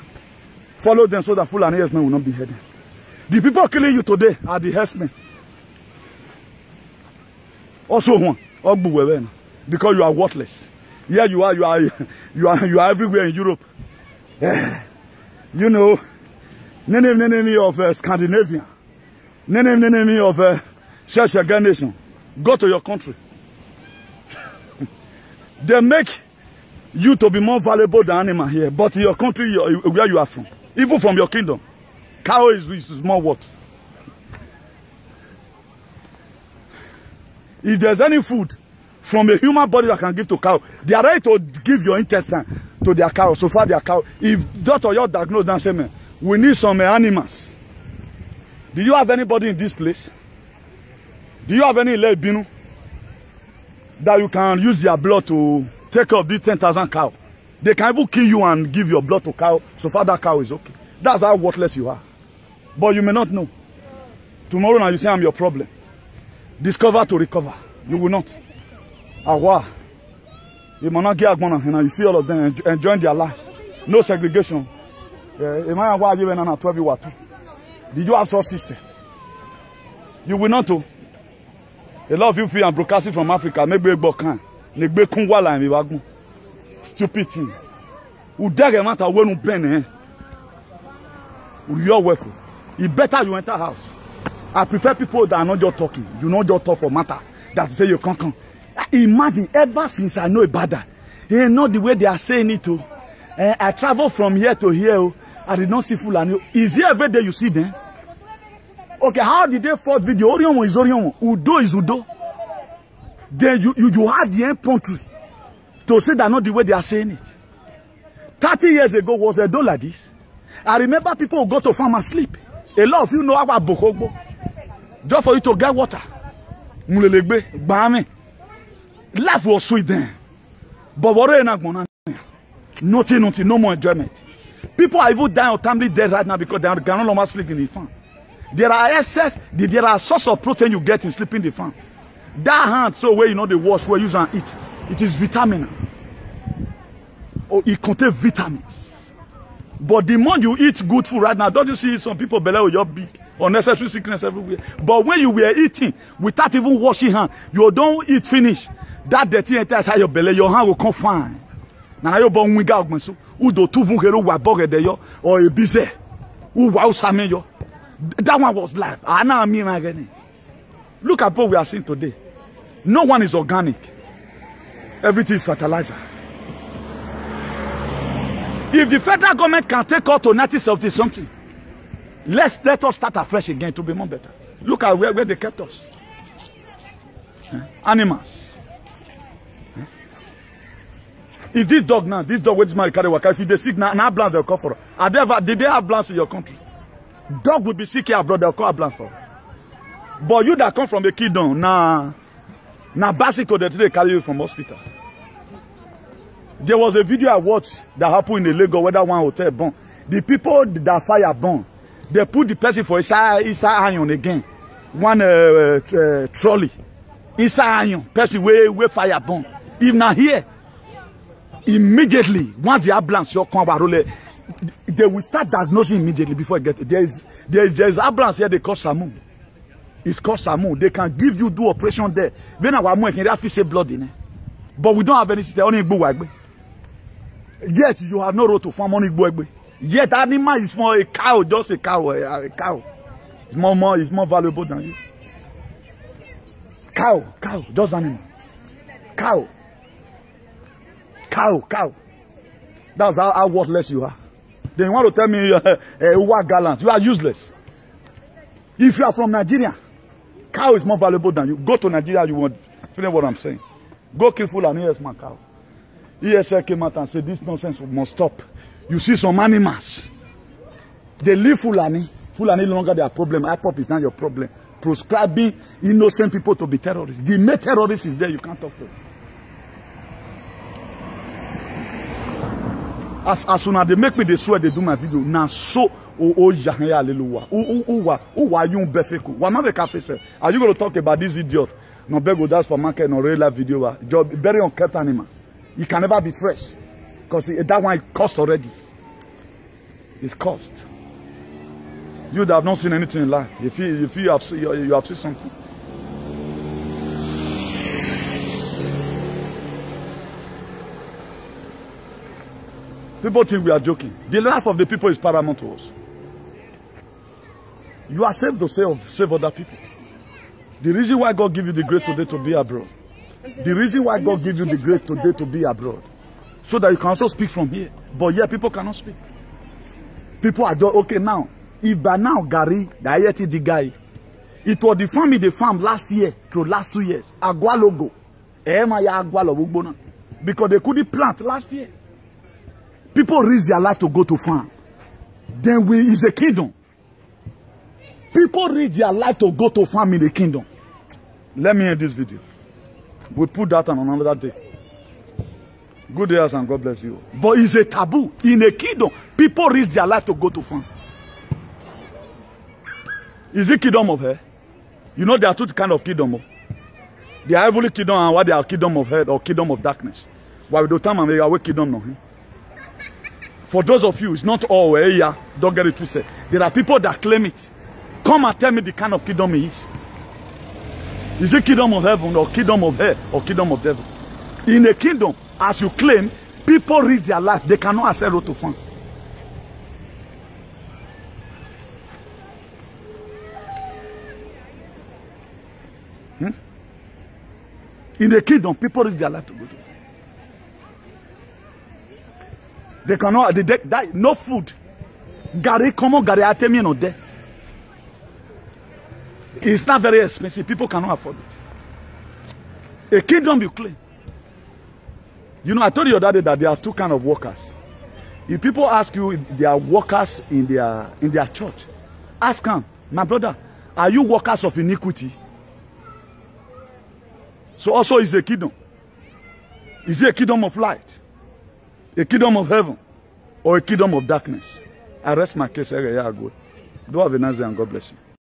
Follow them so that Fulani herdsmen will not be heading. The people killing you today are the herdsmen. Also one, because you are worthless. Yeah, you are everywhere in Europe. You know, enemy of Scandinavia, enemy of Sheshaga nation. Go to your country. They make you to be more valuable than animal here, but your country, where you are from, even from your kingdom. Cow is more worth. If there's any food from a human body that can give to cow, they are ready to give your intestine to their cow. So far, their cow. If Dr. Your diagnose and say, man, we need some animals. Do you have anybody in this place? Do you have any Lebinu that you can use their blood to take care of these 10,000 cows? They can even kill you and give your blood to cow. So far, that cow is okay. That's how worthless you are. But you may not know. Tomorrow now you say I'm your problem. Discover to recover. You will not. Awa. You may not get Agbona and you see all of them enjoying their lives. No segregation. Did you have such system? You will not know. A lot of you feel I'm broadcasting from Africa. Maybe stupid thing. Who dare matter when you pen your work. It better you enter house. I prefer people that are not just talking. You not just talk for matter. That say you can't come. Imagine, ever since I know about that, not the way they are saying it. I travel from here to here. I did not see Fulani. Is it every day you see them? Okay, how did they fought video? Orion is Orion. Udo is Udo. Then you have the infantry to say that not the way they are saying it. 30 years ago was a door like this. I remember people who go to farm and sleep. A lot of you know about Bokogbo. Just for you to get water. Life was sweet then. But nothing, no more enjoyment. People are even dying or timely dead right now because they are no longer sleeping in the farm. There are excess, there are source of protein you get in sleeping in the farm. That hand, so where you know the wash, where you use and eat, it is vitamin. Or it contains vitamins. But the more you eat good food right now, don't you see some people below your big unnecessary sickness everywhere? But when you were eating without even washing hand, you don't eat finish. That dirty enters your belly, your hand will come fine. Now you born with so udo tuvu hero wa bog de or a busy. That one was life. Look at what we are seeing today. No one is organic. Everything is fertilizer. If the federal government can take out to 1970 something, let us start afresh again to be more better. Look at where they kept us. Animals. If this dog now, this dog with my carry work, if they sick now, ambulance they'll call for. Did they have ambulance in your country? Dog will be sick here, brother. They'll call ambulance for. But you that come from a kingdom, now basic they carry you from hospital. There was a video I watched that happened in the Lagos where that one hotel burn. The people that fire burn, they put the person for inside iron again. One trolley. Inside iron. Person where fire burn. If not here, immediately, once the ambulance come, they will start diagnosing immediately before it gets. There's ambulance here they call SAMU. It's called SAMU. They can give you do operation there. When our mom can have to say blood in it. But we don't have any system. Only Igbo. Yet you have no road to farm on Igbo. Yet animal is more a cow, just a cow. A cow. It's more valuable than you. Cow, just animal. Cow. That's how worthless you are. Then you want to tell me you are gallant. You are useless. If you are from Nigeria, cow is more valuable than you. Go to Nigeria, you won't. You know what I'm saying? Go kill Fulani, yes, my cow. ESL came out and said this nonsense must stop. You see some animals. They leave Fulani. Fulani no longer their problem. IPOP is not your problem. Proscribing innocent people to be terrorists. The main terrorist is there, you can't talk to them. As soon as they make me they swear they do my video. Now so are you going to talk about this idiot? No bego that's for market no real life video. Job very unkept animal. It can never be fresh. Because that one cost already. It's cost. You that have not seen anything in life. If you have seen something. People think we are joking. The life of the people is paramount to us. You are saved to save other people. The reason why God give you the grace today to be abroad. The reason why God give you the grace today to be abroad. So that you can also speak from here. But here people cannot speak. People are just, okay now. If by now Gary, the guy, it was the farm they farmed last year through last 2 years. Agua logo. Because they couldn't plant last year. People risk their life to go to farm. Then it's a kingdom. People risk their life to go to farm in the kingdom. Let me end this video. We'll put that on another day. Good day and God bless you. But it's a taboo. In a kingdom, people risk their life to go to farm. Is it kingdom of hell? You know there are two kinds of kingdom. They are heavenly kingdom and what they are kingdom of hell or kingdom of darkness. Why we do time and we are kingdom no. For those of you, it's not all here. Don't get it twisted. There are people that claim it. Come and tell me the kind of kingdom it is. Is it kingdom of heaven or kingdom of hell or kingdom of devil? In a kingdom, as you claim, people risk their life. They cannot access road to farm. In a kingdom, people risk their life to go to farm. They cannot, they die, no food. Gary, come on, Gary, I tell me no there. It's not very expensive. People cannot afford it. A kingdom you claim. You know, I told you the other day that there are two kinds of workers. If people ask you if they are workers in their church, ask them, my brother, are you workers of iniquity? So also is a kingdom. Is it a kingdom of light? A kingdom of heaven? Or a kingdom of darkness? I rest my case. Do have a nice day and God bless you.